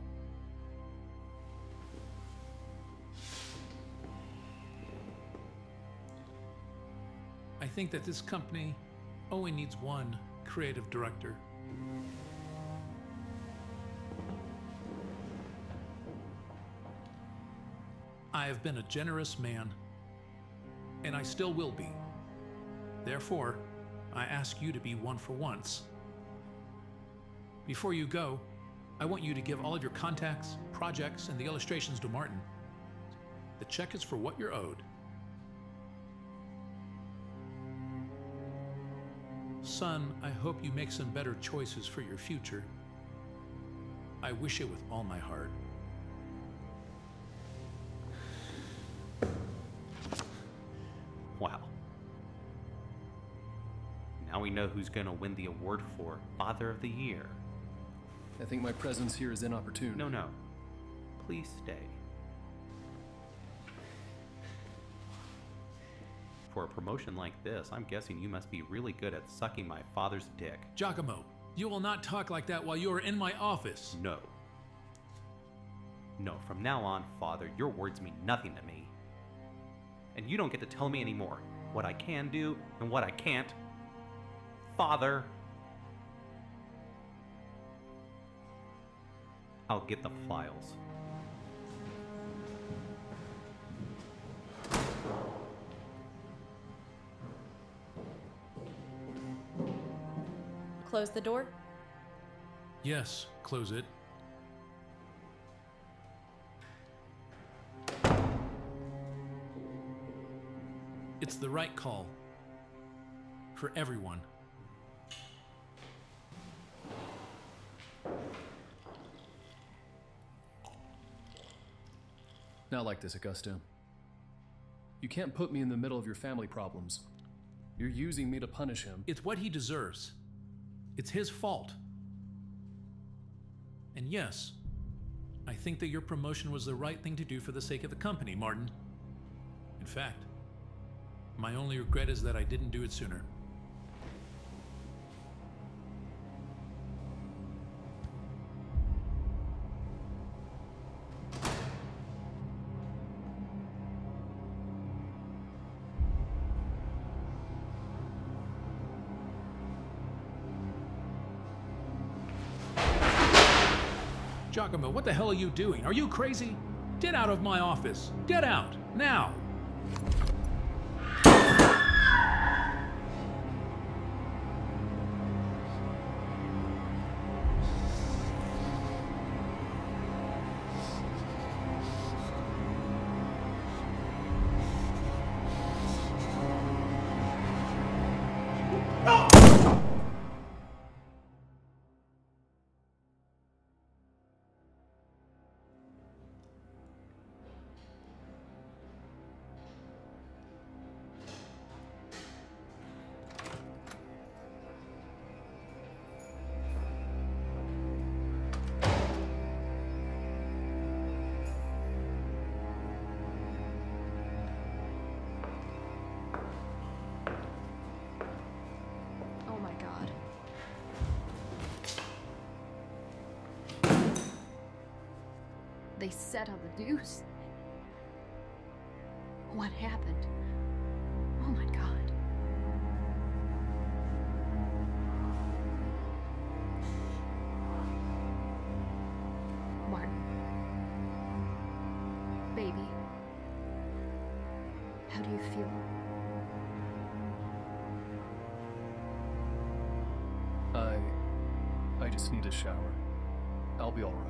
S6: I think that this company only needs one creative director. I have been a generous man, and I still will be. Therefore, I ask you to be one for once. Before you go, I want you to give all of your contacts, projects, and the illustrations to Martin. The check is for what you're owed. Son, I hope you make some better choices for your future. I wish it with all my heart.
S5: Wow. Now we know who's gonna win the award for Father of the Year.
S4: I think my presence here is inopportune.
S5: No. Please stay. For a promotion like this, I'm guessing you must be really good at sucking my father's dick.
S6: Giacomo, you will not talk like that while you are in my office.
S5: No. No, from now on, Father, your words mean nothing to me. And you don't get to tell me anymore what I can do and what I can't. Father. I'll get the files.
S7: Close the door?
S6: Yes, close it. It's the right call. For everyone.
S4: Not like this, Augusto. You can't put me in the middle of your family problems. You're using me to punish him.
S6: It's what he deserves. It's his fault. And yes, I think that your promotion was the right thing to do for the sake of the company, Martin. In fact, my only regret is that I didn't do it sooner. Giacomo, what the hell are you doing? Are you crazy? Get out of my office. Get out, now!
S3: They set on the deuce. What happened? Oh my God. Martin. Baby. How do you feel?
S4: I just need a shower. I'll be all right.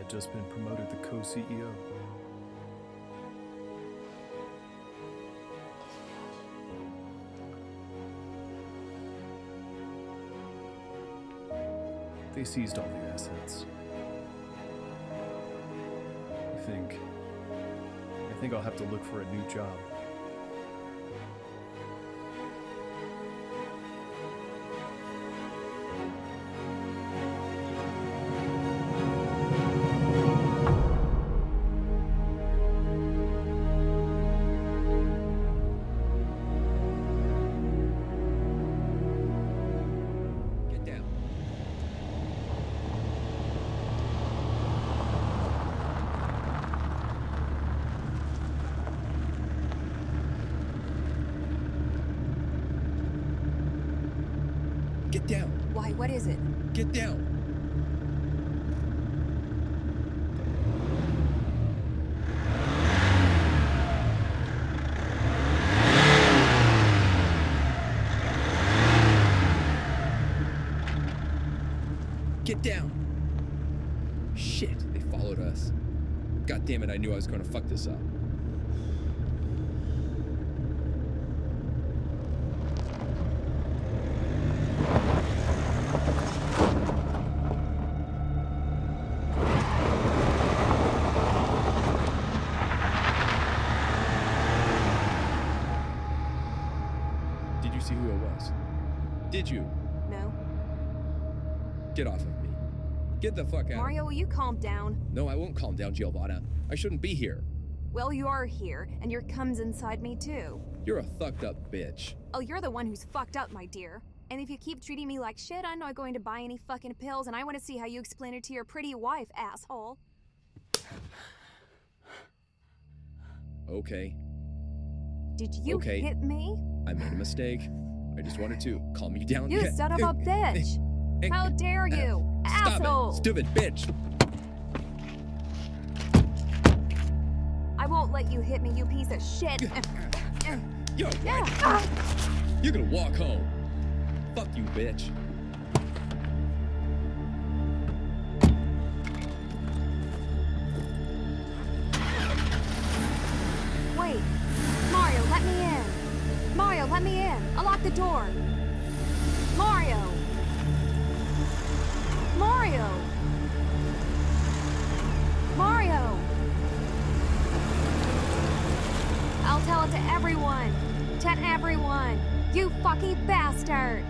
S14: had just been promoted to co-CEO. They seized all the assets. I think I'll have to look for a new job.
S18: Get down.
S19: Why, what is it?
S18: Get down. Get down. Shit, they followed us. God damn it, I knew I was going to fuck this up. Did you see who it was? Did you?
S19: No.
S18: Get off of me. Get the fuck out.
S19: Mario, will you calm down?
S18: No, I won't calm down, Giovanna. I shouldn't be here.
S19: Well, you are here, and your cum's inside me too.
S18: You're a fucked up bitch.
S19: Oh, you're the one who's fucked up, my dear. And if you keep treating me like shit, I'm not going to buy any fucking pills, and I want to see how you explain it to your pretty wife, asshole.
S18: Okay.
S19: Did you hit me?
S18: I made a mistake. I just wanted to calm you down.
S19: You son of a bitch! How dare you, asshole!
S18: Stop it, stupid bitch!
S19: I won't let you hit me, you piece of shit!
S18: Yo, what? You're gonna walk home. Fuck you, bitch.
S19: Wait. Mario, let me in. Mario, let me in. Unlock the door. Mario. Mario. Mario. I'll tell it to everyone. To everyone. You fucking bastard.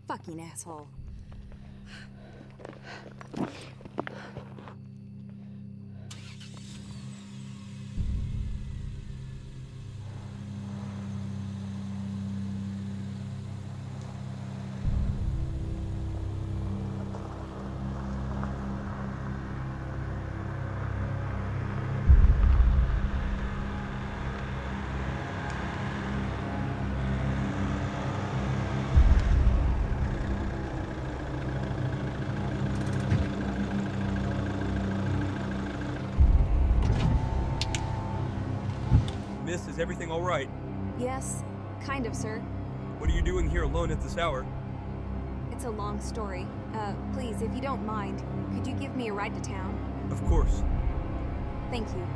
S19: Fucking asshole.
S1: Miss, is everything all right?
S19: Yes, kind of, sir.
S1: What are you doing here alone at this hour?
S19: It's a long story. Please, if you don't mind, could you give me a ride to town?
S1: Of course.
S19: Thank you.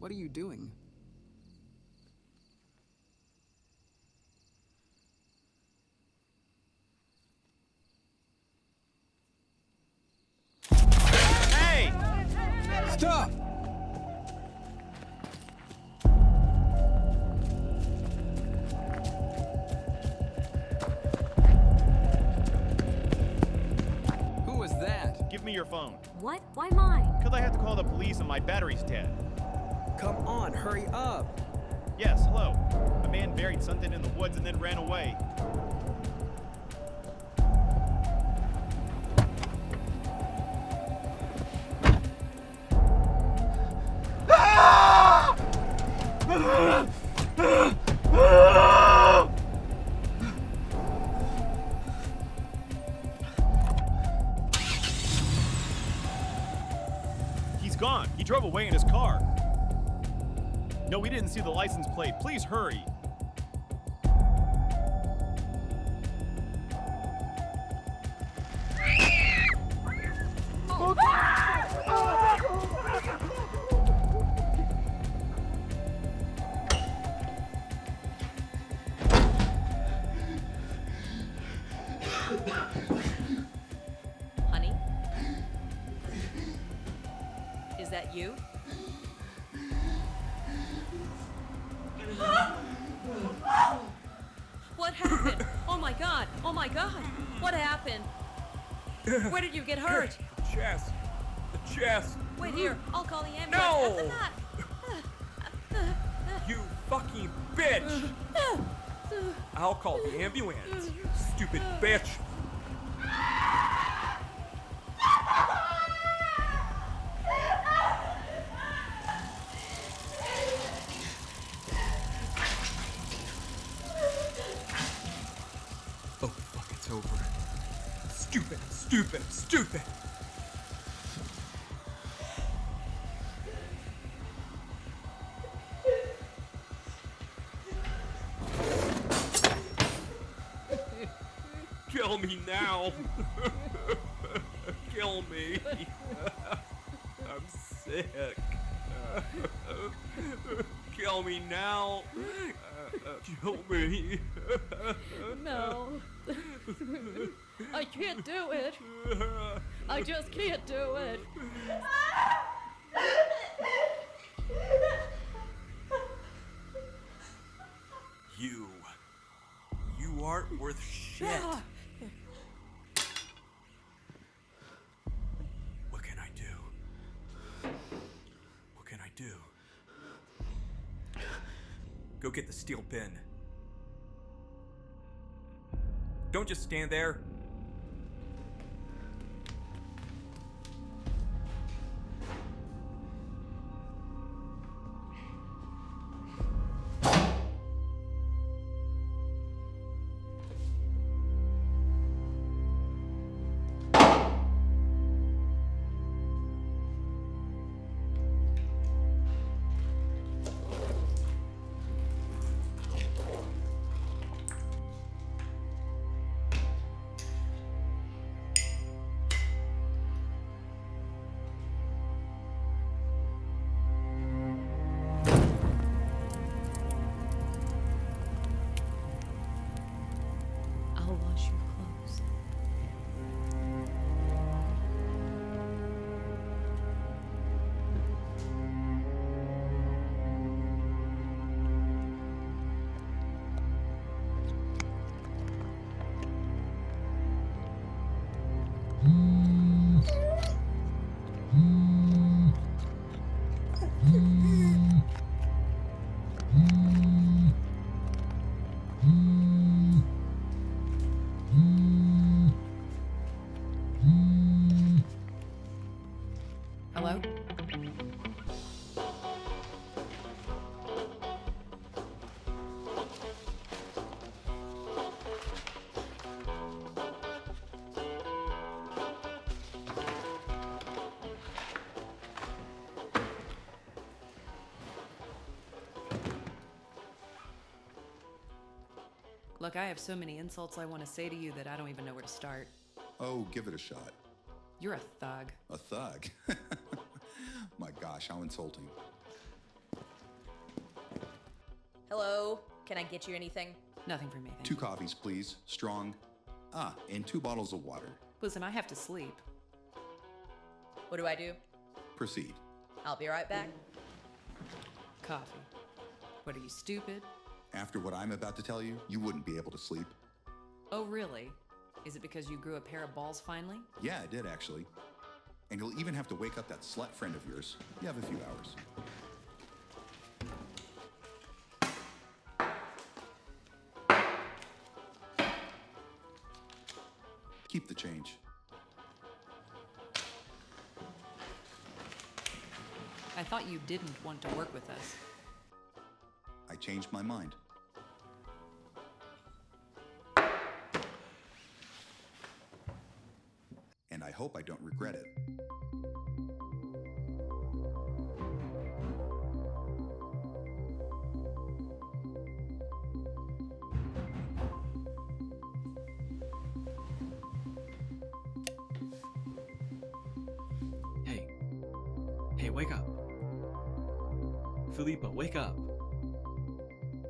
S20: What are you doing?
S9: Hey!
S20: Stop! Who was that?
S9: Give me your phone.
S19: What? Why mine?
S9: Because I have to call the police and my battery's dead.
S20: Come on, hurry up!
S9: Yes, hello. A man buried something in the woods and then ran away. He's gone. He drove away in his car. No, we didn't see the license plate. Please hurry.
S7: Honey? Is that you? What happened? Oh my god! Oh my god! What happened? Where did you get hurt?
S1: Chest. The chest.
S7: Wait here. I'll call the ambulance.
S1: No! You fucking bitch! I'll call the ambulance. Stupid bitch. Oh, fuck, it's over. Stupid, stupid, stupid. Kill me now. Kill me. I'm sick. Kill me now. Kill me.
S21: No. I can't do it. I just can't do it.
S1: You aren't worth shit. What can I do? What can I do? Go get the steel bin. Don't just stand there.
S7: I'll wash your clothes.
S8: Hello? Look, I have so many insults I want to say to you that I don't even know where to start.
S15: Oh, give it a shot.
S8: You're a thug.
S15: A thug? My gosh, how insulting.
S7: Hello? Can I get you anything?
S8: Nothing for me, thank
S15: 2
S8: you.
S15: coffees, please. Strong. And 2 bottles of water.
S8: Listen, I have to sleep.
S7: What do I do?
S15: Proceed.
S7: I'll be right back.
S8: Coffee. What, are you stupid?
S15: After what I'm about to tell you, you wouldn't be able to sleep.
S8: Oh, really? Is it because you grew a pair of balls finally?
S15: Yeah, I did actually. And you'll even have to wake up that slut friend of yours. You have a few hours. Keep the change.
S8: I thought you didn't want to work with us.
S15: I changed my mind. And I hope I don't regret it.
S14: Hey, wake up. Filippo, wake up.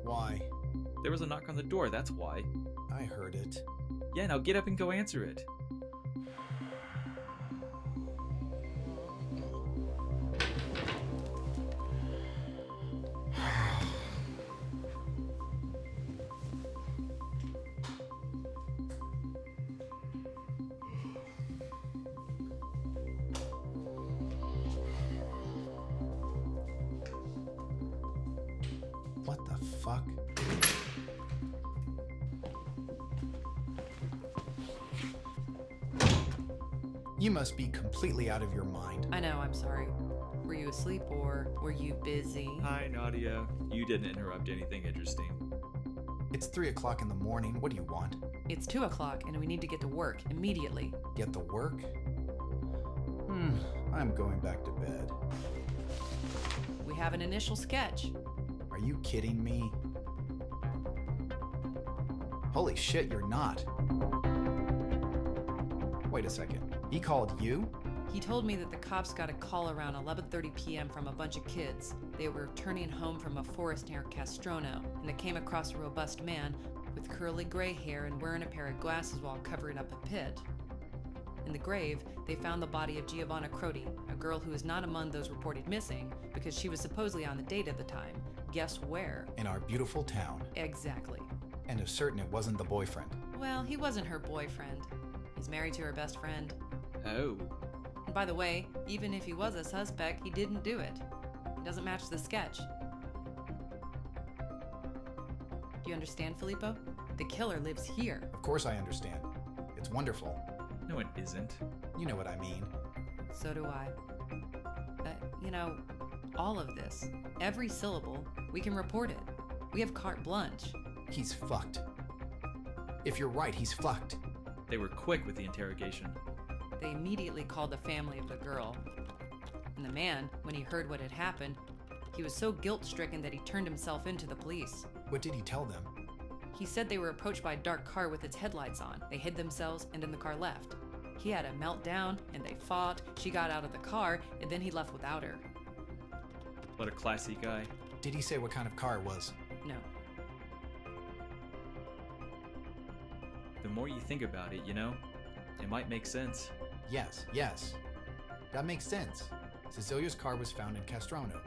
S13: Why?
S14: There was a knock on the door, that's why.
S13: I heard it.
S14: Yeah, now get up and go answer it.
S13: What the fuck? You must be completely out of your mind.
S8: I know, I'm sorry. Were you asleep or were you busy?
S14: Hi, Nadia. You didn't interrupt anything interesting.
S13: It's 3 o'clock in the morning. What do you want?
S8: It's 2 o'clock and we need to get to work immediately.
S13: Get to work? I'm going back to bed.
S8: We have an initial sketch.
S13: Are you kidding me? Holy shit, you're not. Wait a second. He called you?
S8: He told me that the cops got a call around 11:30 p.m. from a bunch of kids. They were returning home from a forest near Castrono, and they came across a robust man with curly gray hair and wearing a pair of glasses while covering up a pit. In the grave, they found the body of Giovanna Croti, a girl who is not among those reported missing because she was supposedly on the date at the time. Guess where?
S13: In our beautiful town.
S8: Exactly.
S13: And if certain it wasn't the boyfriend.
S8: Well, he wasn't her boyfriend. He's married to her best friend.
S14: Oh.
S8: And by the way, even if he was a suspect, he didn't do it. It doesn't match the sketch. Do you understand, Filippo? The killer lives here.
S13: Of course I understand. It's wonderful.
S14: No, it isn't.
S13: You know what I mean.
S8: So do I. You know, all of this, every syllable, we can report it. We have carte blanche.
S13: He's fucked. If you're right, he's fucked.
S14: They were quick with the interrogation.
S8: They immediately called the family of the girl. And the man, when he heard what had happened, he was so guilt-stricken that he turned himself in to the police.
S13: What did he tell them?
S8: He said they were approached by a dark car with its headlights on. They hid themselves and then the car left. He had a meltdown and they fought. She got out of the car and then he left without her.
S14: What a classy guy.
S13: Did he say what kind of car it was?
S8: No.
S14: The more you think about it, you know, it might make sense.
S13: Yes. That makes sense. Cecilia's car was found in Castrono.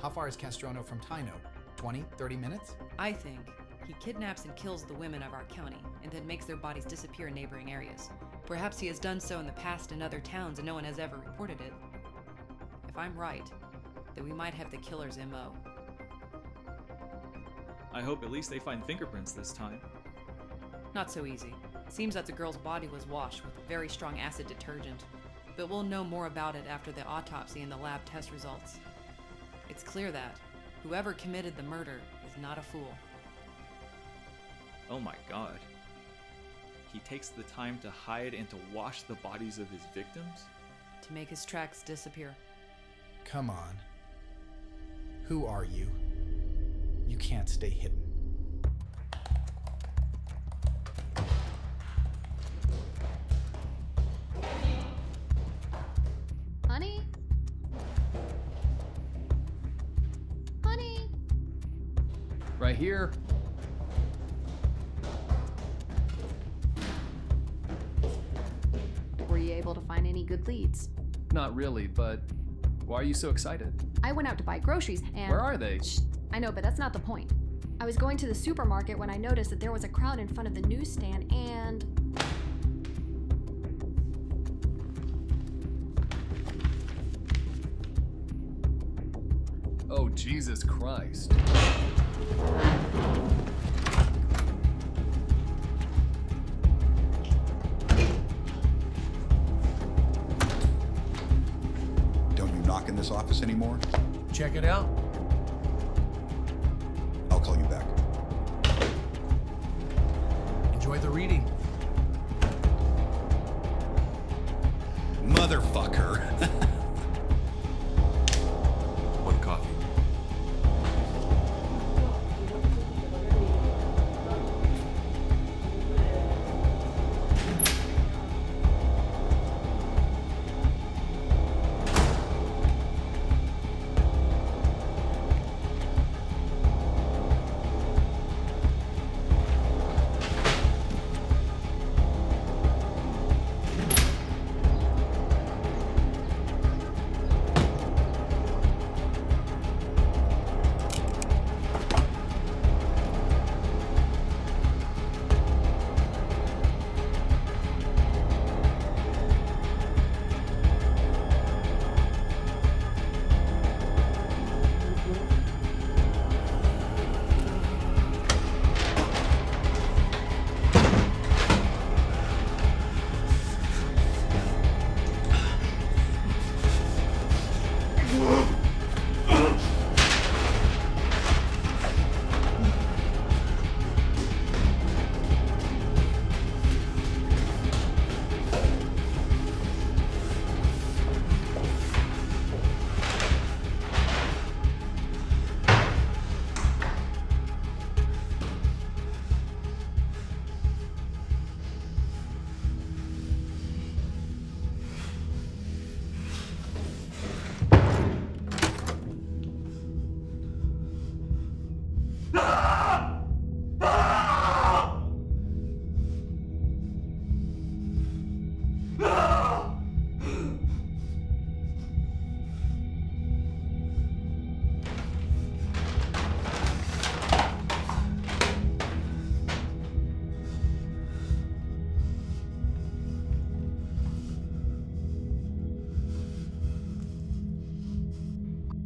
S13: How far is Castrono from Tino? 20, 30 minutes?
S8: I think he kidnaps and kills the women of our county and then makes their bodies disappear in neighboring areas. Perhaps he has done so in the past in other towns and no one has ever reported it. If I'm right, then we might have the killer's MO.
S14: I hope at least they find fingerprints this time.
S8: Not so easy. Seems that the girl's body was washed with very strong acid detergent. But we'll know more about it after the autopsy and the lab test results. It's clear that whoever committed the murder is not a fool.
S14: Oh my god. He takes the time to hide and to wash the bodies of his victims?
S8: To make his tracks disappear.
S13: Come on. Who are you? You can't stay hidden.
S3: Honey? Honey?
S4: Right here.
S3: Were you able to find any good leads?
S4: Not really, but why are you so excited?
S3: I went out to buy groceries and...
S4: Where are they?
S3: Shh, I know, but that's not the point. I was going to the supermarket when I noticed that there was a crowd in front of the newsstand and...
S4: Oh, Jesus Christ.
S15: Don't you knock in this office anymore?
S20: Check it out.
S15: I'll call you back.
S20: Enjoy the reading.
S15: Motherfucker.
S14: One coffee.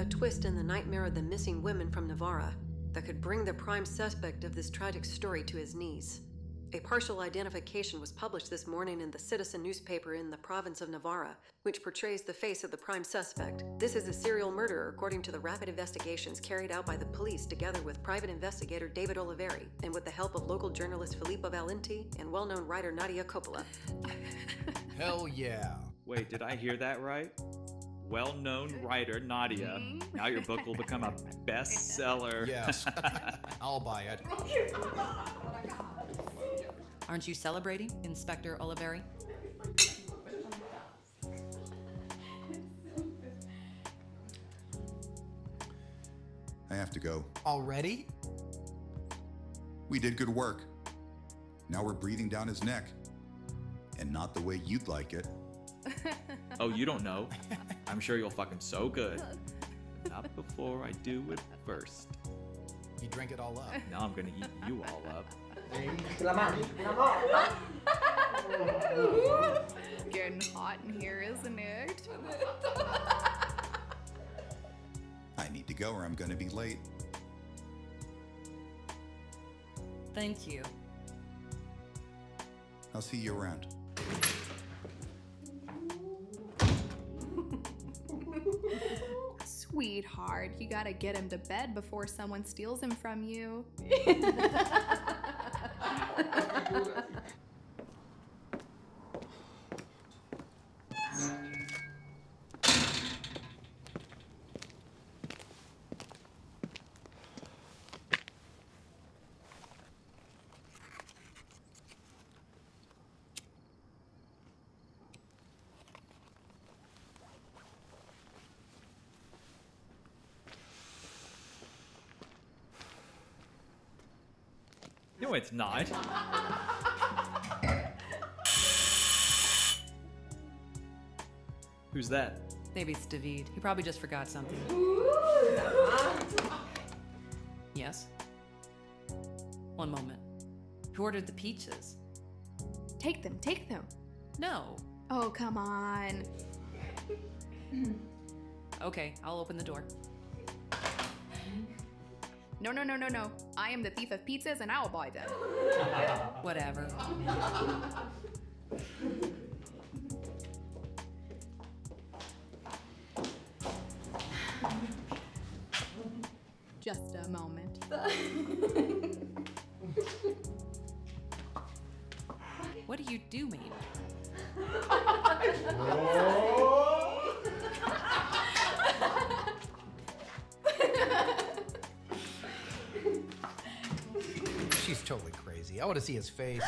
S8: Twist in the nightmare of the missing women from Navarra that could bring the prime suspect of this tragic story to his knees. A partial identification was published this morning in the Citizen newspaper in the province of Navarra, which portrays the face of the prime suspect. This is a serial murderer according to the rapid investigations carried out by the police together with private investigator David Oliveri and with the help of local journalist Filippo Valenti and well-known writer Nadia Coppola.
S13: Hell yeah.
S14: Wait, did I hear that right? Well-known writer Nadia. Now your book will become a bestseller.
S13: Yes. I'll buy it.
S8: Aren't you celebrating, Inspector Oliveri?
S15: I have to go.
S13: Already?
S15: We did good work. Now we're breathing down his neck. And not the way you'd like it.
S14: Oh, you don't know. I'm sure you'll fuck him so good. Not before I do it first.
S13: You drink it all up.
S14: Now I'm gonna eat you all up.
S12: Getting hot in here, isn't it?
S15: I need to go or I'm gonna be late.
S8: Thank you.
S15: I'll see you around.
S12: Sweetheart, you gotta get him to bed before someone steals him from you.
S14: No, it's not. Who's that?
S8: Maybe it's David. He probably just forgot something. Yes? One moment. Who ordered the pizzas?
S12: Take them, take them.
S8: No.
S12: Oh, come on.
S8: Okay, I'll open the door.
S12: No, no, no, no, no. I am the thief of pizzas and I'll buy them.
S8: Whatever.
S12: Just a moment.
S8: What do you do, Maeve?
S13: She's totally crazy. I want to see his face.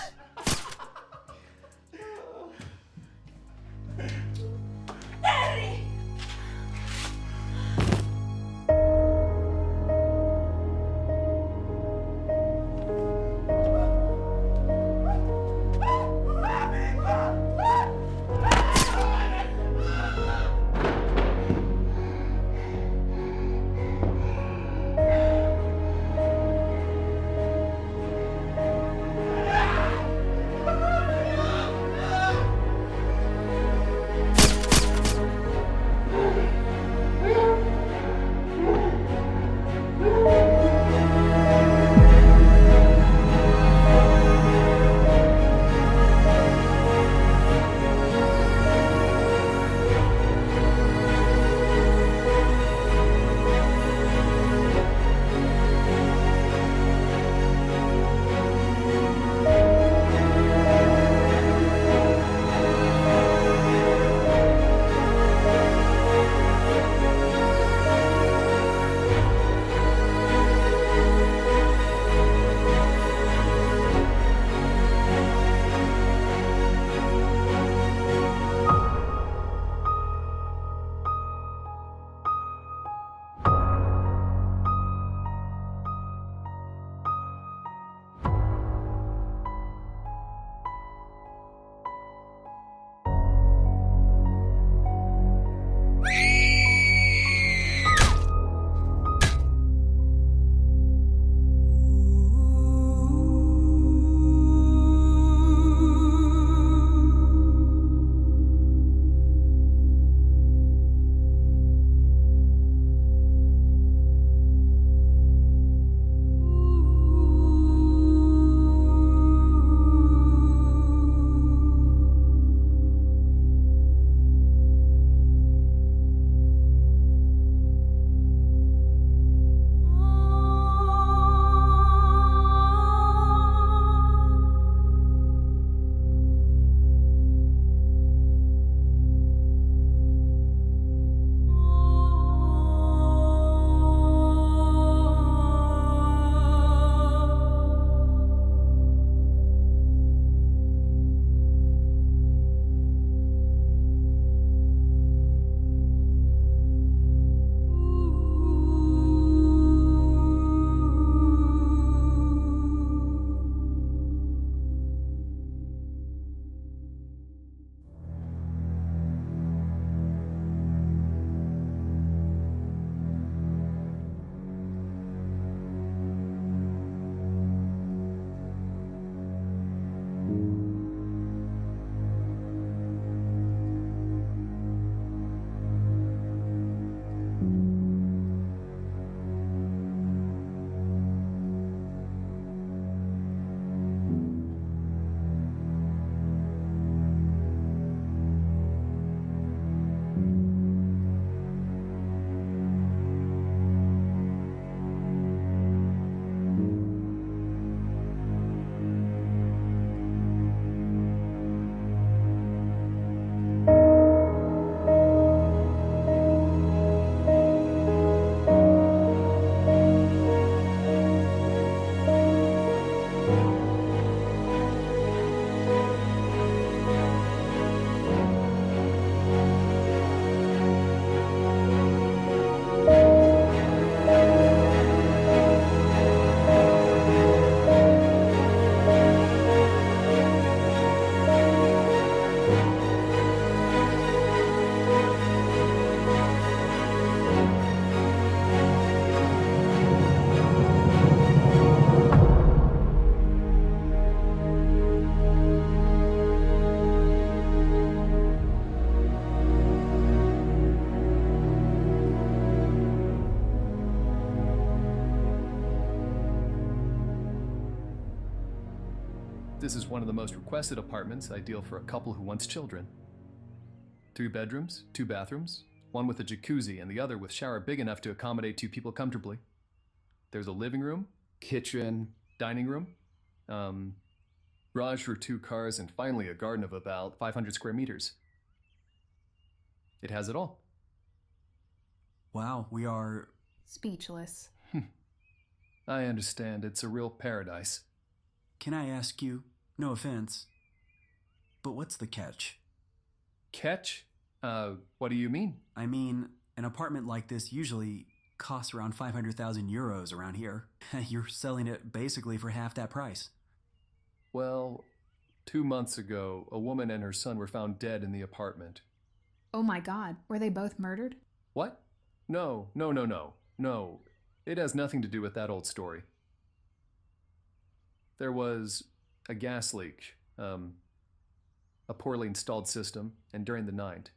S4: This is one of the most requested apartments, ideal for a couple who wants children. 3 bedrooms, 2 bathrooms, one with a jacuzzi and the other with shower big enough to accommodate 2 people comfortably. There's a living room, kitchen, dining room, garage for 2 cars, and finally a garden of about 500 square meters. It has it all.
S2: Wow, we are...
S3: Speechless.
S4: I understand. It's a real paradise.
S2: Can I ask you, no offense, but what's the catch?
S4: Catch? What do you mean?
S2: I mean, an apartment like this usually costs around 500,000 euros around here. You're selling it basically for half that price.
S4: Well, 2 months ago, a woman and her son were found dead in the apartment.
S12: Oh my god, were they both murdered?
S4: What? No. It has nothing to do with that old story. There was a gas leak, a poorly installed system, and during the night.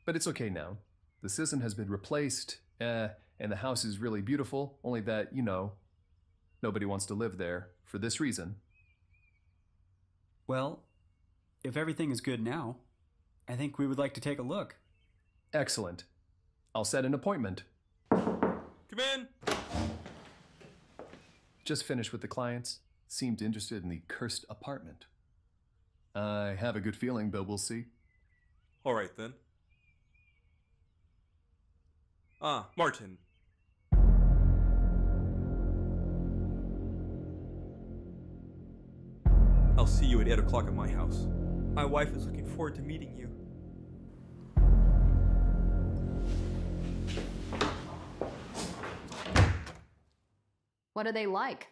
S4: But it's okay now. The system has been replaced, and the house is really beautiful, only that, nobody wants to live there for this reason.
S2: Well, if everything is good now, I think we would like to take a look.
S4: Excellent. I'll set an appointment.
S1: Come in!
S4: Just finished with the clients. Seemed interested in the cursed apartment. I have a good feeling, but we'll see.
S1: All right, then. Martin. I'll see you at 8 o'clock at my house. My wife is looking forward to meeting you.
S3: What are they like?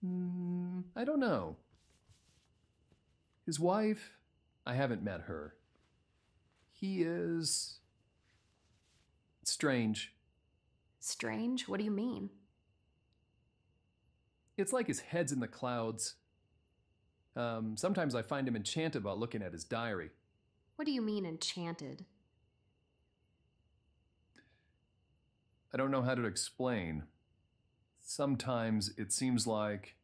S4: I don't know. His wife, I haven't met her. He is... strange.
S3: Strange? What do you mean?
S4: It's like his head's in the clouds. Sometimes I find him enchanted about looking at his diary.
S3: What do you mean enchanted?
S4: I don't know how to explain. Sometimes it seems like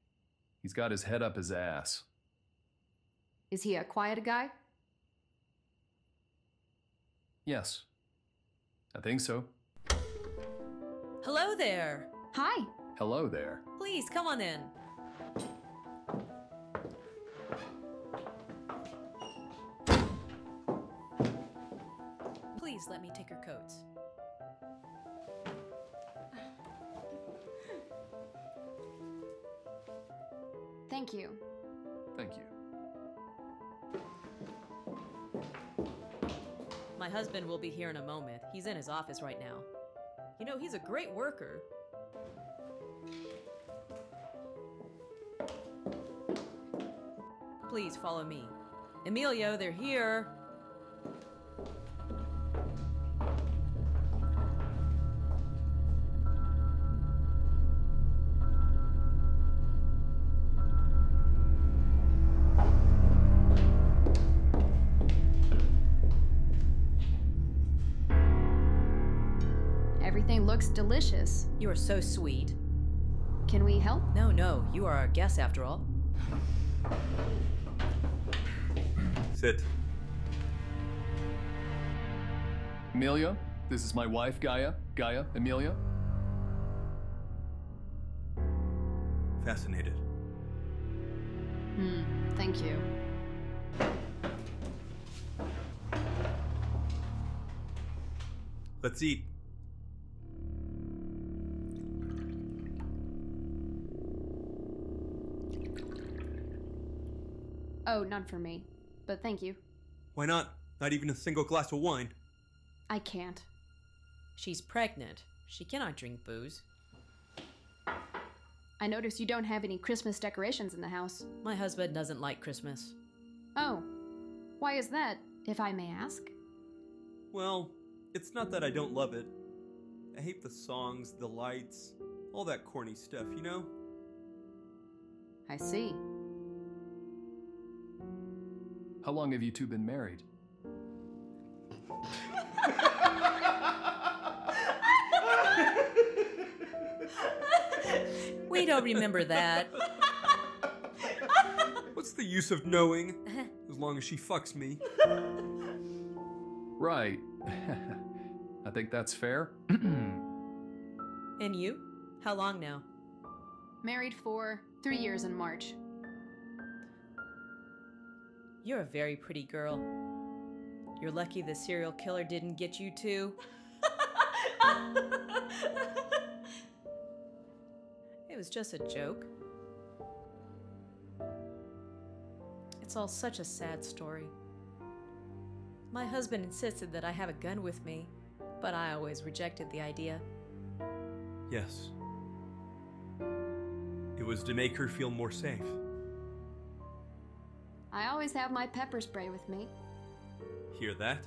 S4: he's got his head up his ass.
S3: Is he a quiet guy?
S4: Yes. I think so.
S7: Hello there.
S3: Hi.
S4: Hello there.
S7: Please, come on in. Please let me take your coats.
S3: Thank you.
S4: Thank you.
S7: My husband will be here in a moment. He's in his office right now. You know, he's a great worker. Please follow me. Emilio, they're here.
S3: Everything looks delicious.
S7: You are so sweet.
S3: Can we help?
S7: No, you are our guest after all.
S1: Sit.
S4: Amelia, this is my wife, Gaia. Gaia, Amelia.
S1: Fascinated.
S3: Thank you.
S1: Let's eat.
S3: Oh, not for me. But thank you.
S1: Why not? Not even a single glass of wine.
S3: I can't.
S7: She's pregnant. She cannot drink booze.
S3: I noticed you don't have any Christmas decorations in the house.
S7: My husband doesn't like Christmas.
S3: Oh. Why is that, if I may ask?
S1: Well, it's not that I don't love it. I hate the songs, the lights, all that corny stuff, you know?
S3: I see.
S4: How long have you two been married?
S7: We don't remember that.
S1: What's the use of knowing? As long as she fucks me.
S4: Right. I think that's fair.
S7: And you? How long now?
S12: Married for 3 years in March.
S7: You're a very pretty girl. You're lucky the serial killer didn't get you too. It was just a joke. It's all such a sad story. My husband insisted that I have a gun with me, but I always rejected the idea.
S1: Yes. It was to make her feel more safe.
S3: I always have my pepper spray with me.
S1: Hear that?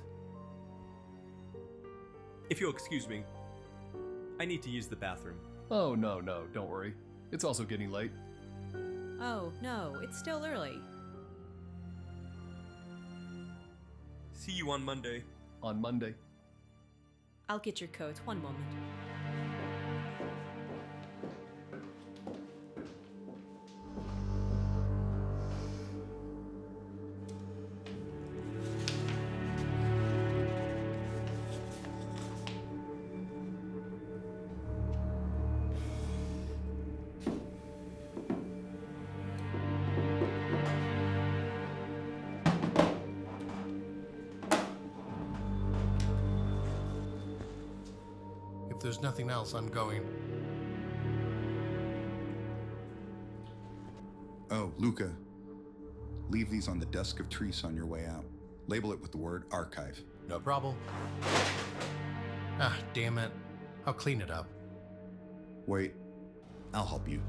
S1: If you'll excuse me, I need to use the bathroom.
S4: Oh, no, don't worry. It's also getting late.
S7: Oh, no, it's still early.
S1: See you on Monday.
S4: On Monday.
S7: I'll get your coats. One moment.
S20: If there's nothing else, I'm going.
S15: Oh, Luca. Leave these on the desk of Therese on your way out. Label it with the word archive.
S20: No problem. Ah, damn it. I'll clean it up.
S15: Wait, I'll help you.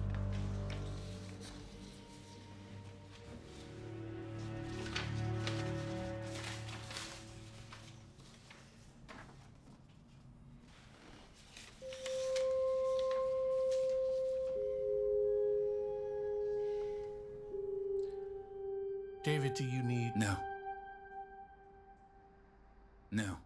S20: David, do you need...
S15: No. No.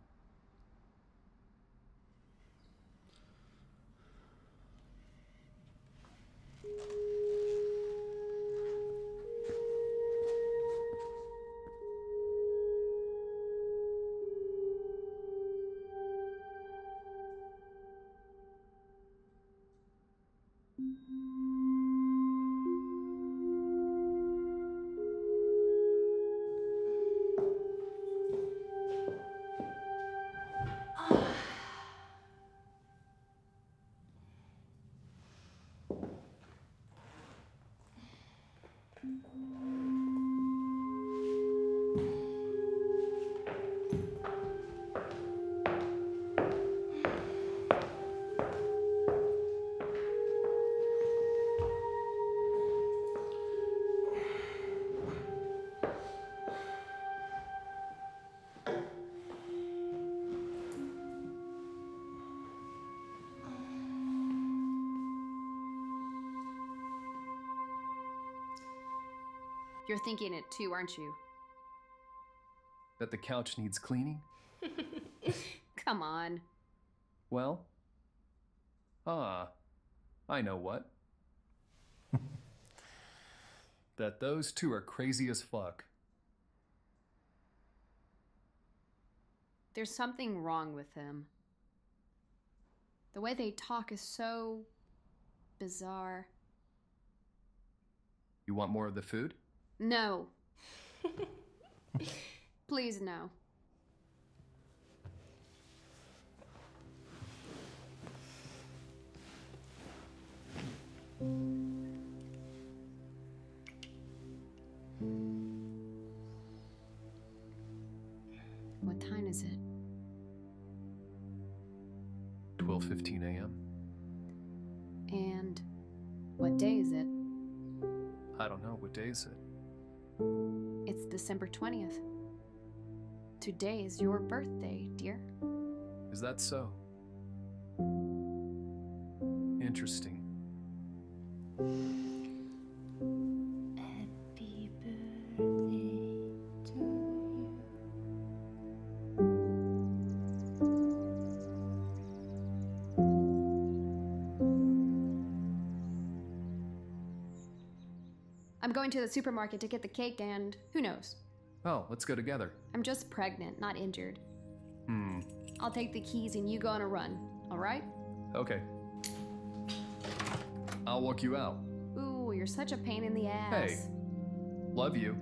S3: You're thinking it too, aren't you?
S4: That the couch needs cleaning?
S3: Come on.
S4: Well? I know what. That those two are crazy as fuck.
S3: There's something wrong with them. The way they talk is so bizarre.
S4: You want more of the food?
S3: No. Please, no. What time is it?
S4: 12:15 a.m.
S3: And what day is it?
S4: I don't know. What day is it?
S3: It's December 20th. Today is your birthday, dear.
S4: Is that so? Interesting.
S21: Happy birthday to you.
S3: I'm going to the supermarket to get the cake and who knows?
S4: Oh, let's go together.
S3: I'm just pregnant, not injured.
S4: Hmm.
S3: I'll take the keys and you go on a run, all right?
S4: Okay. I'll walk you out.
S3: Ooh, you're such a pain in the ass.
S4: Hey. Love you.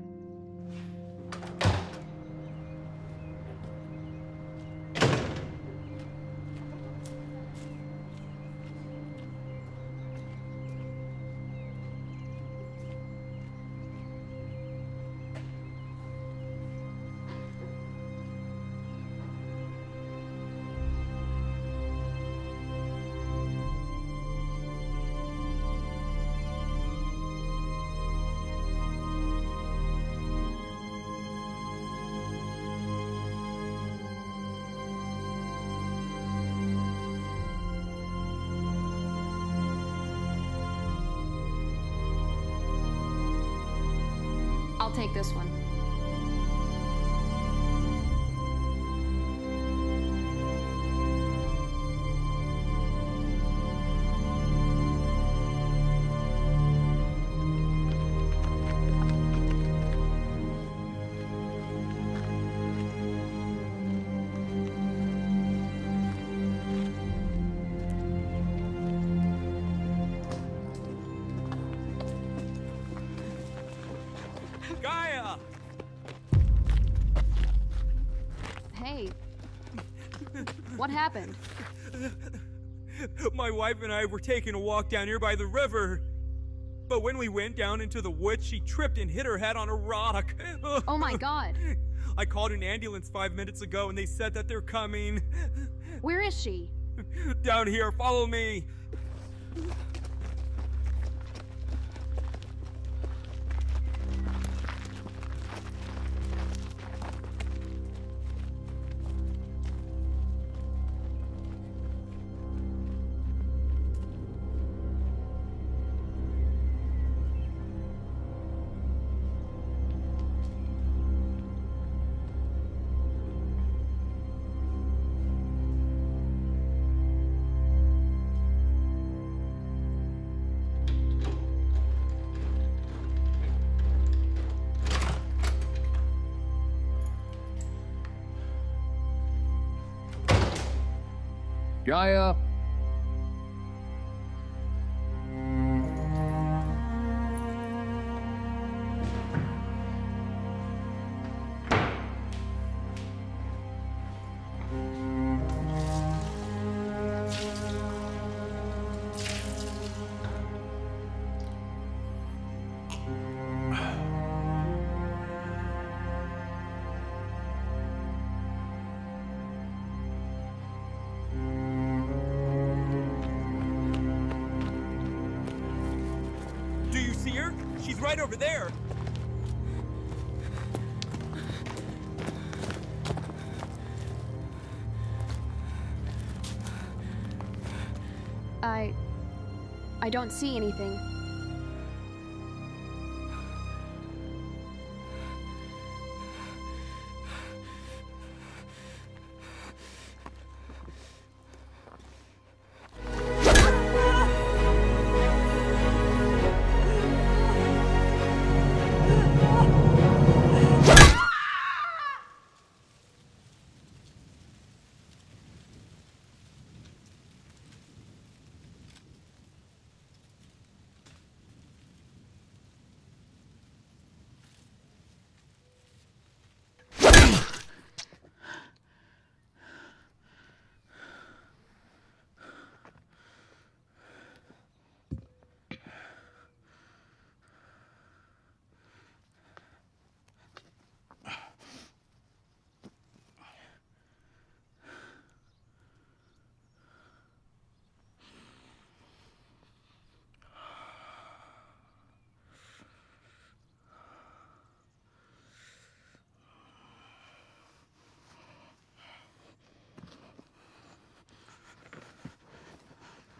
S3: I'll take this one.
S1: Gaia!
S3: Hey. What happened?
S1: My wife and I were taking a walk down here by the river. But when we went down into the woods, she tripped and hit her head on a rock.
S3: Oh my god.
S1: I called an ambulance 5 minutes ago and they said that they're coming.
S3: Where is she?
S1: Down here, follow me.
S4: Gaia!
S1: Do you see her? She's right over there.
S3: I don't see anything.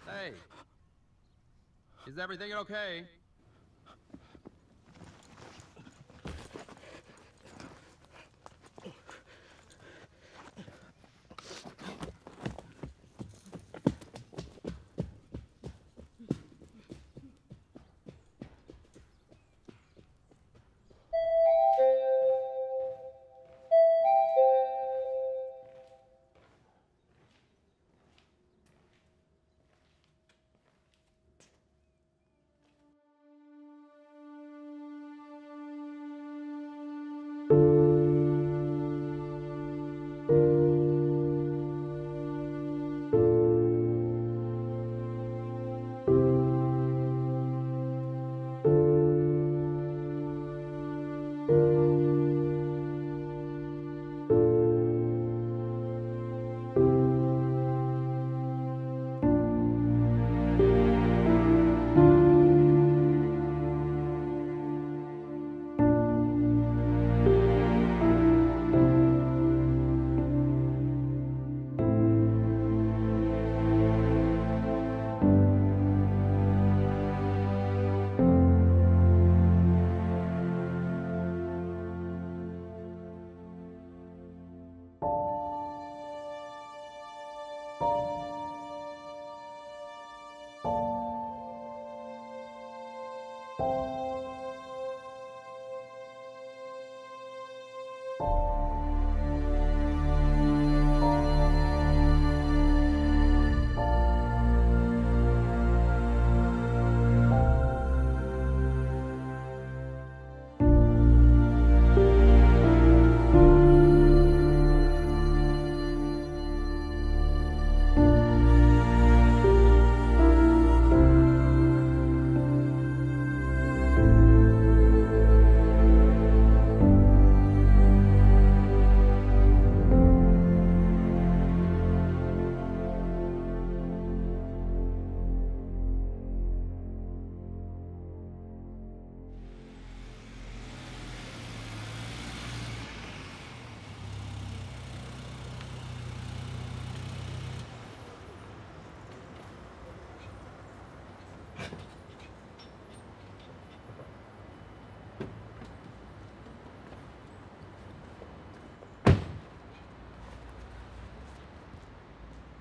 S10: Hey, is everything okay?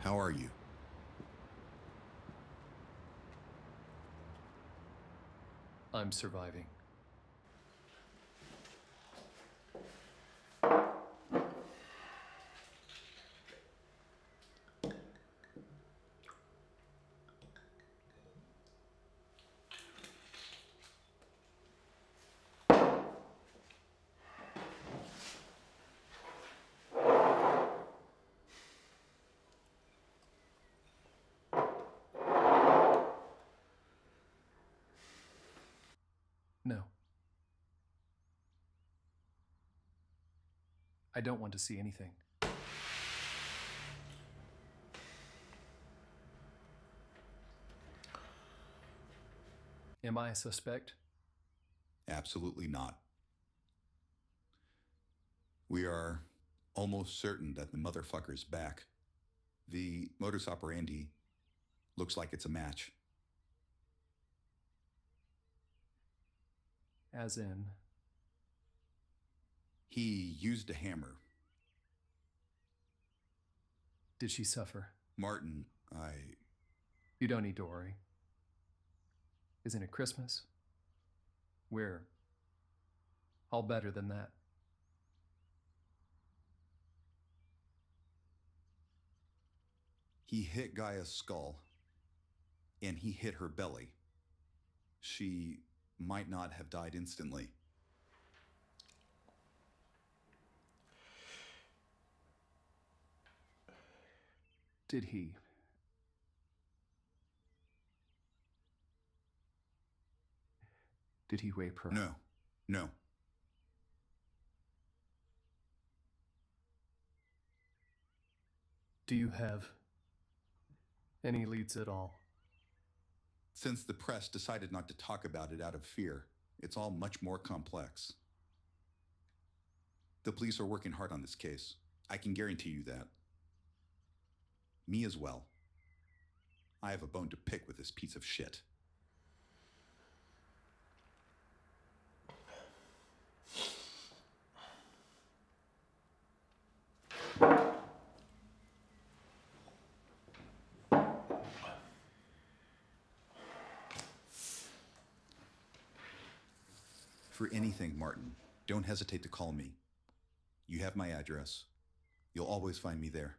S15: How are you?
S4: I'm surviving. No. I don't want to see anything. Am I a suspect?
S15: Absolutely not. We are almost certain that the motherfucker's back. The modus operandi looks like it's a match.
S4: As in?
S15: He used a hammer.
S4: Did she suffer?
S15: Martin,
S4: You don't need to worry. Isn't it Christmas? We're all better than that.
S15: He hit Gaia's skull, and he hit her belly. She might not have died instantly.
S4: Did he? Did he rape her?
S15: No. No.
S4: Do you have any leads at all?
S15: Since the press decided not to talk about it out of fear, it's all much more complex. The police are working hard on this case. I can guarantee you that. Me as well. I have a bone to pick with this piece of shit. For anything, Martin, don't hesitate to call me. You have my address. You'll always find me there.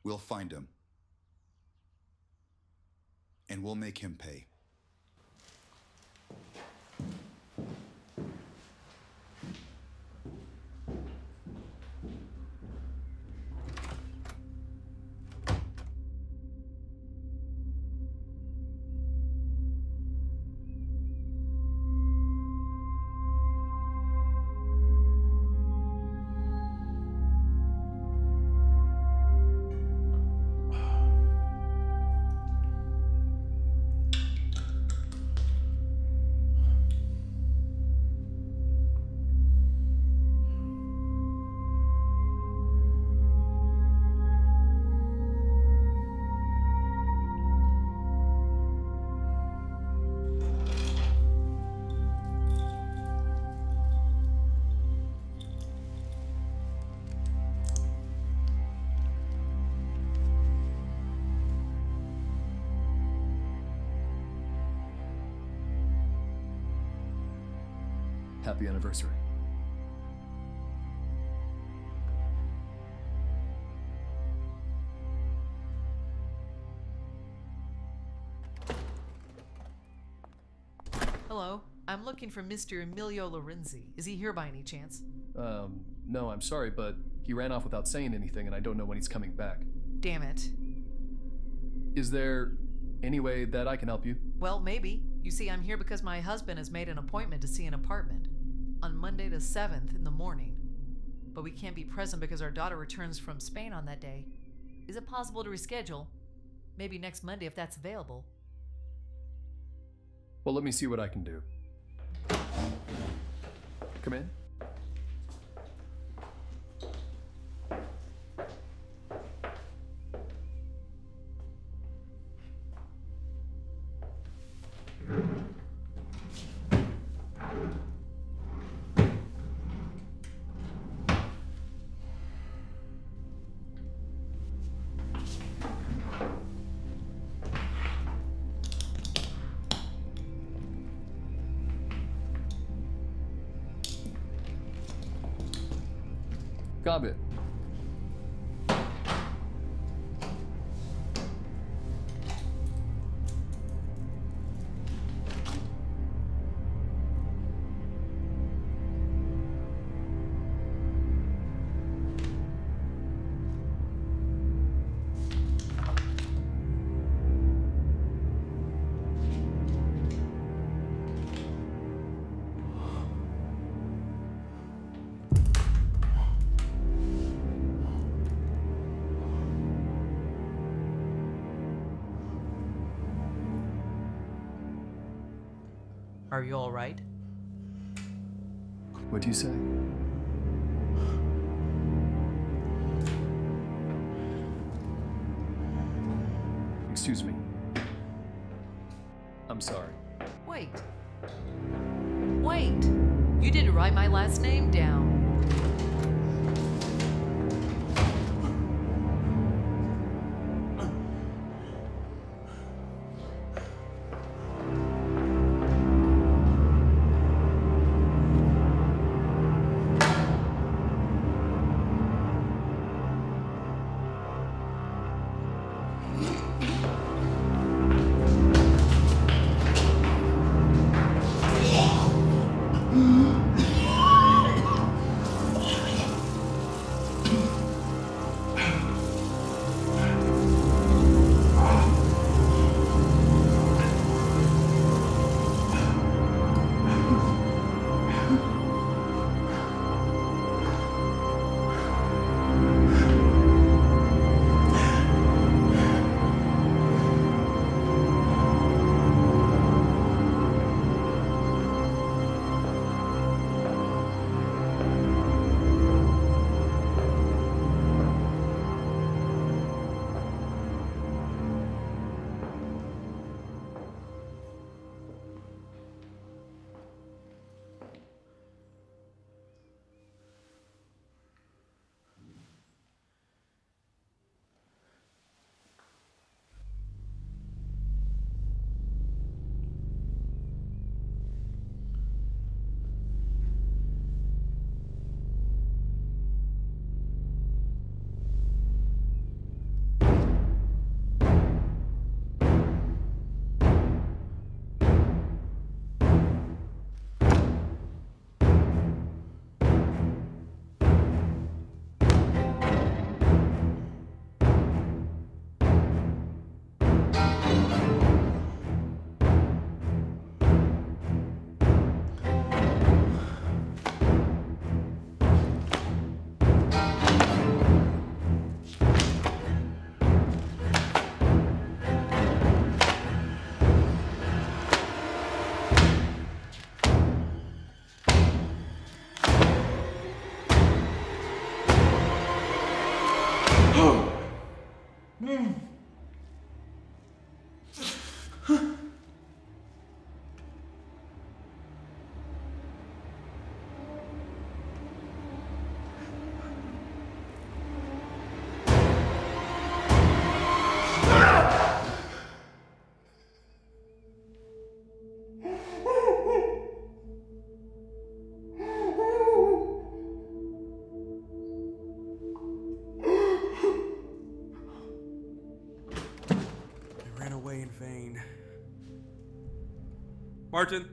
S15: We'll find him. And we'll make him pay.
S4: Happy anniversary.
S16: Hello, I'm looking for Mr. Emilio Lorenzi. Is he here by any chance?
S4: No, I'm sorry, but he ran off without saying anything, and I don't know when he's coming back.
S16: Damn it.
S4: Is there any way that I can help you?
S16: Well, maybe. You see, I'm here because my husband has made an appointment to see an apartment on Monday the 7th in the morning. But we can't be present because our daughter returns from Spain on that day. Is it possible to reschedule? Maybe next Monday if that's available.
S4: Well, let me see what I can do. Come in. Copy.
S16: Are you all right?
S4: What do you say? Excuse me. I'm sorry.
S16: Wait. Wait! You didn't write my last name down.
S1: Martin?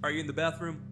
S1: Are you in the bathroom?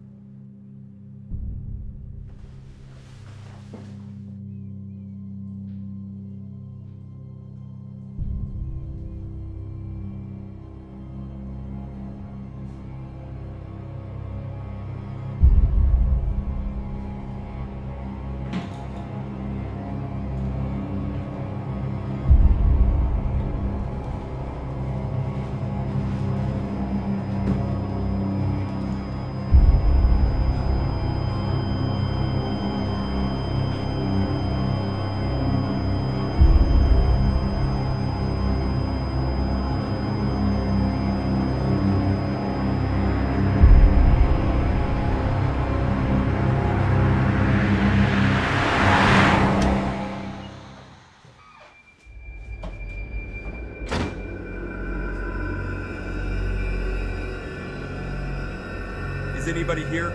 S1: Is anybody here?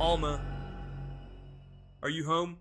S1: Alma, are you home?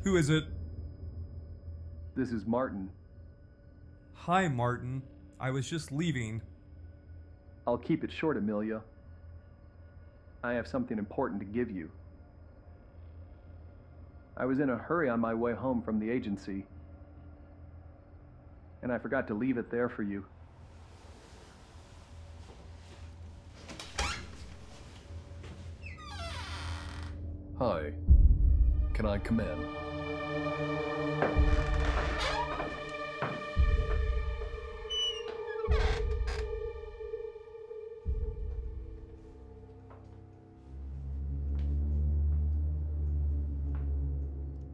S1: Who is it?
S4: This is Martin.
S1: Hi, Martin. I was just leaving.
S4: I'll keep it short, Amelia. I have something important to give you. I was in a hurry on my way home from the agency, and I forgot to leave it there for you. Hi. Can I come in?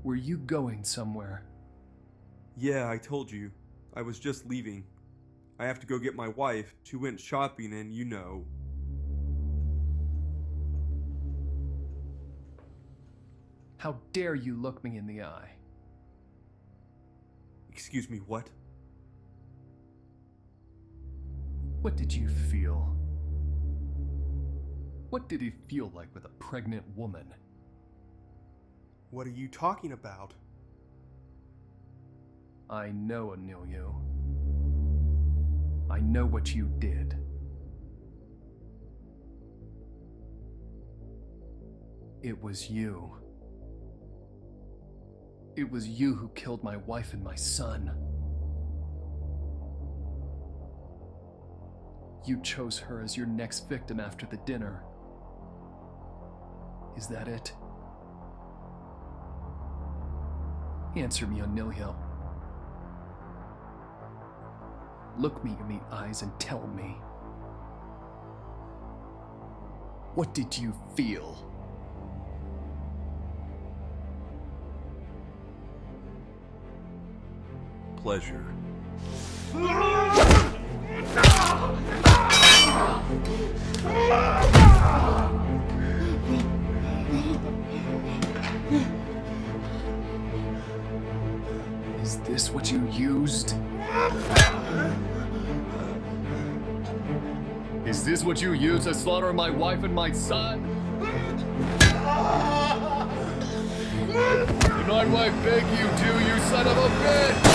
S4: Were you going somewhere?
S1: Yeah, I told you. I was just leaving. I have to go get my wife. She went shopping and you know.
S4: How dare you look me in the eye?
S1: Excuse me, what?
S4: What did you feel? What did it feel like with a pregnant woman?
S1: What are you talking about?
S4: I know, Emilio. I know what you did. It was you. It was you who killed my wife and my son. You chose her as your next victim after the dinner. Is that it? Answer me, Anilio. Look me in the eyes and tell me. What did you feel?
S1: Pleasure.
S4: Is this what you used? Is this what you used to slaughter my wife and my son? Tonight I beg you to, you son of a bitch!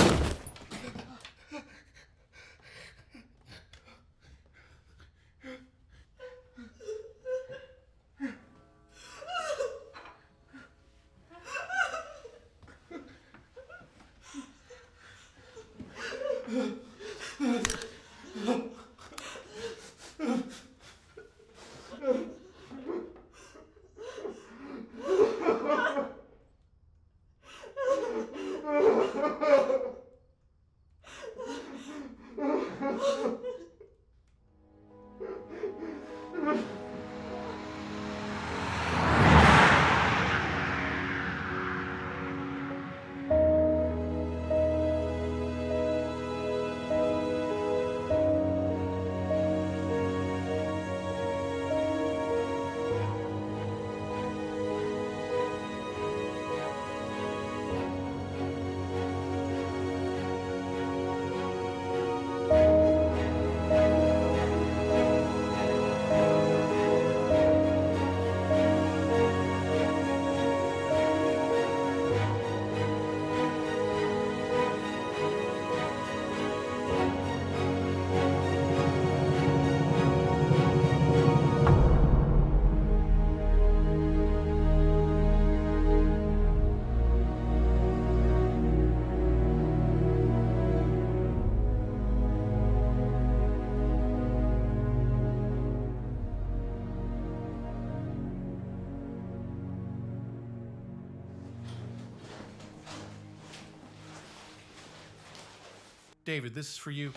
S20: David, this is for you.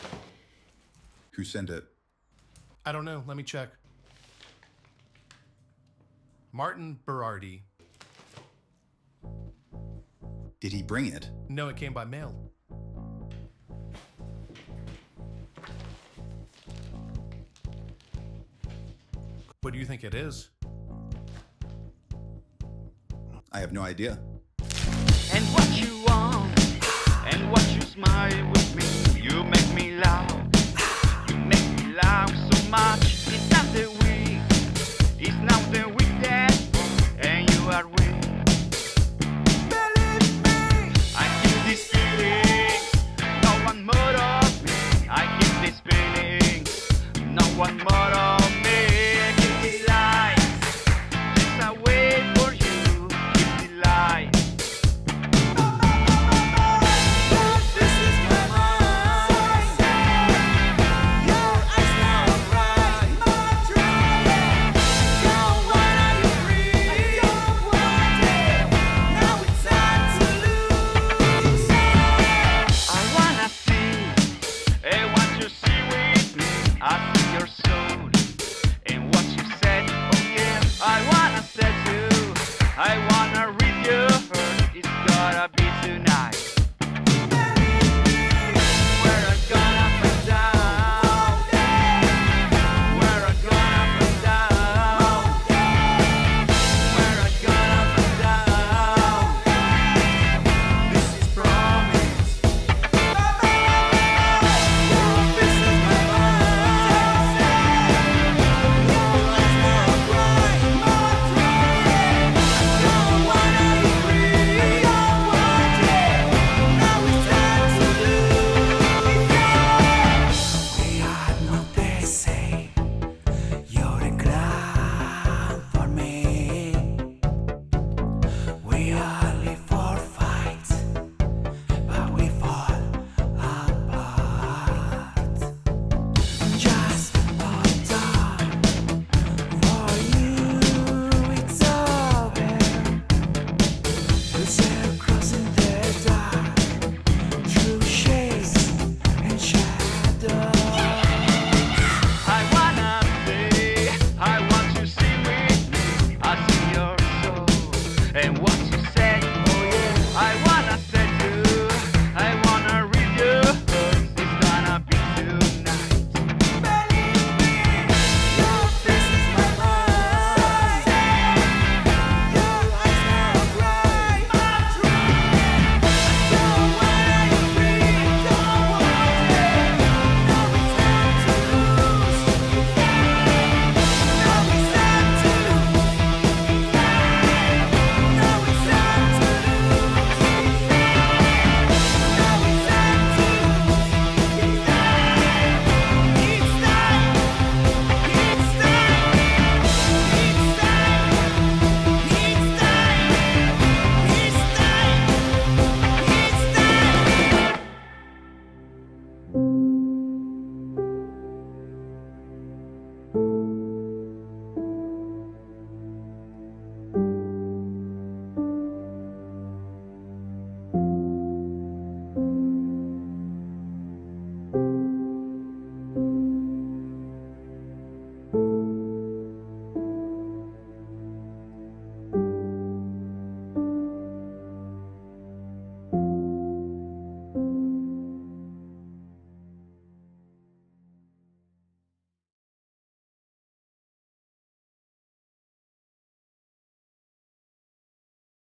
S15: Who sent it?
S20: I don't know. Let me check. Martin Berardi.
S15: Did he bring it?
S20: No, it came by mail. What do you think it is?
S15: I have no idea.
S17: And what you want, and what you smile with me, you make me laugh.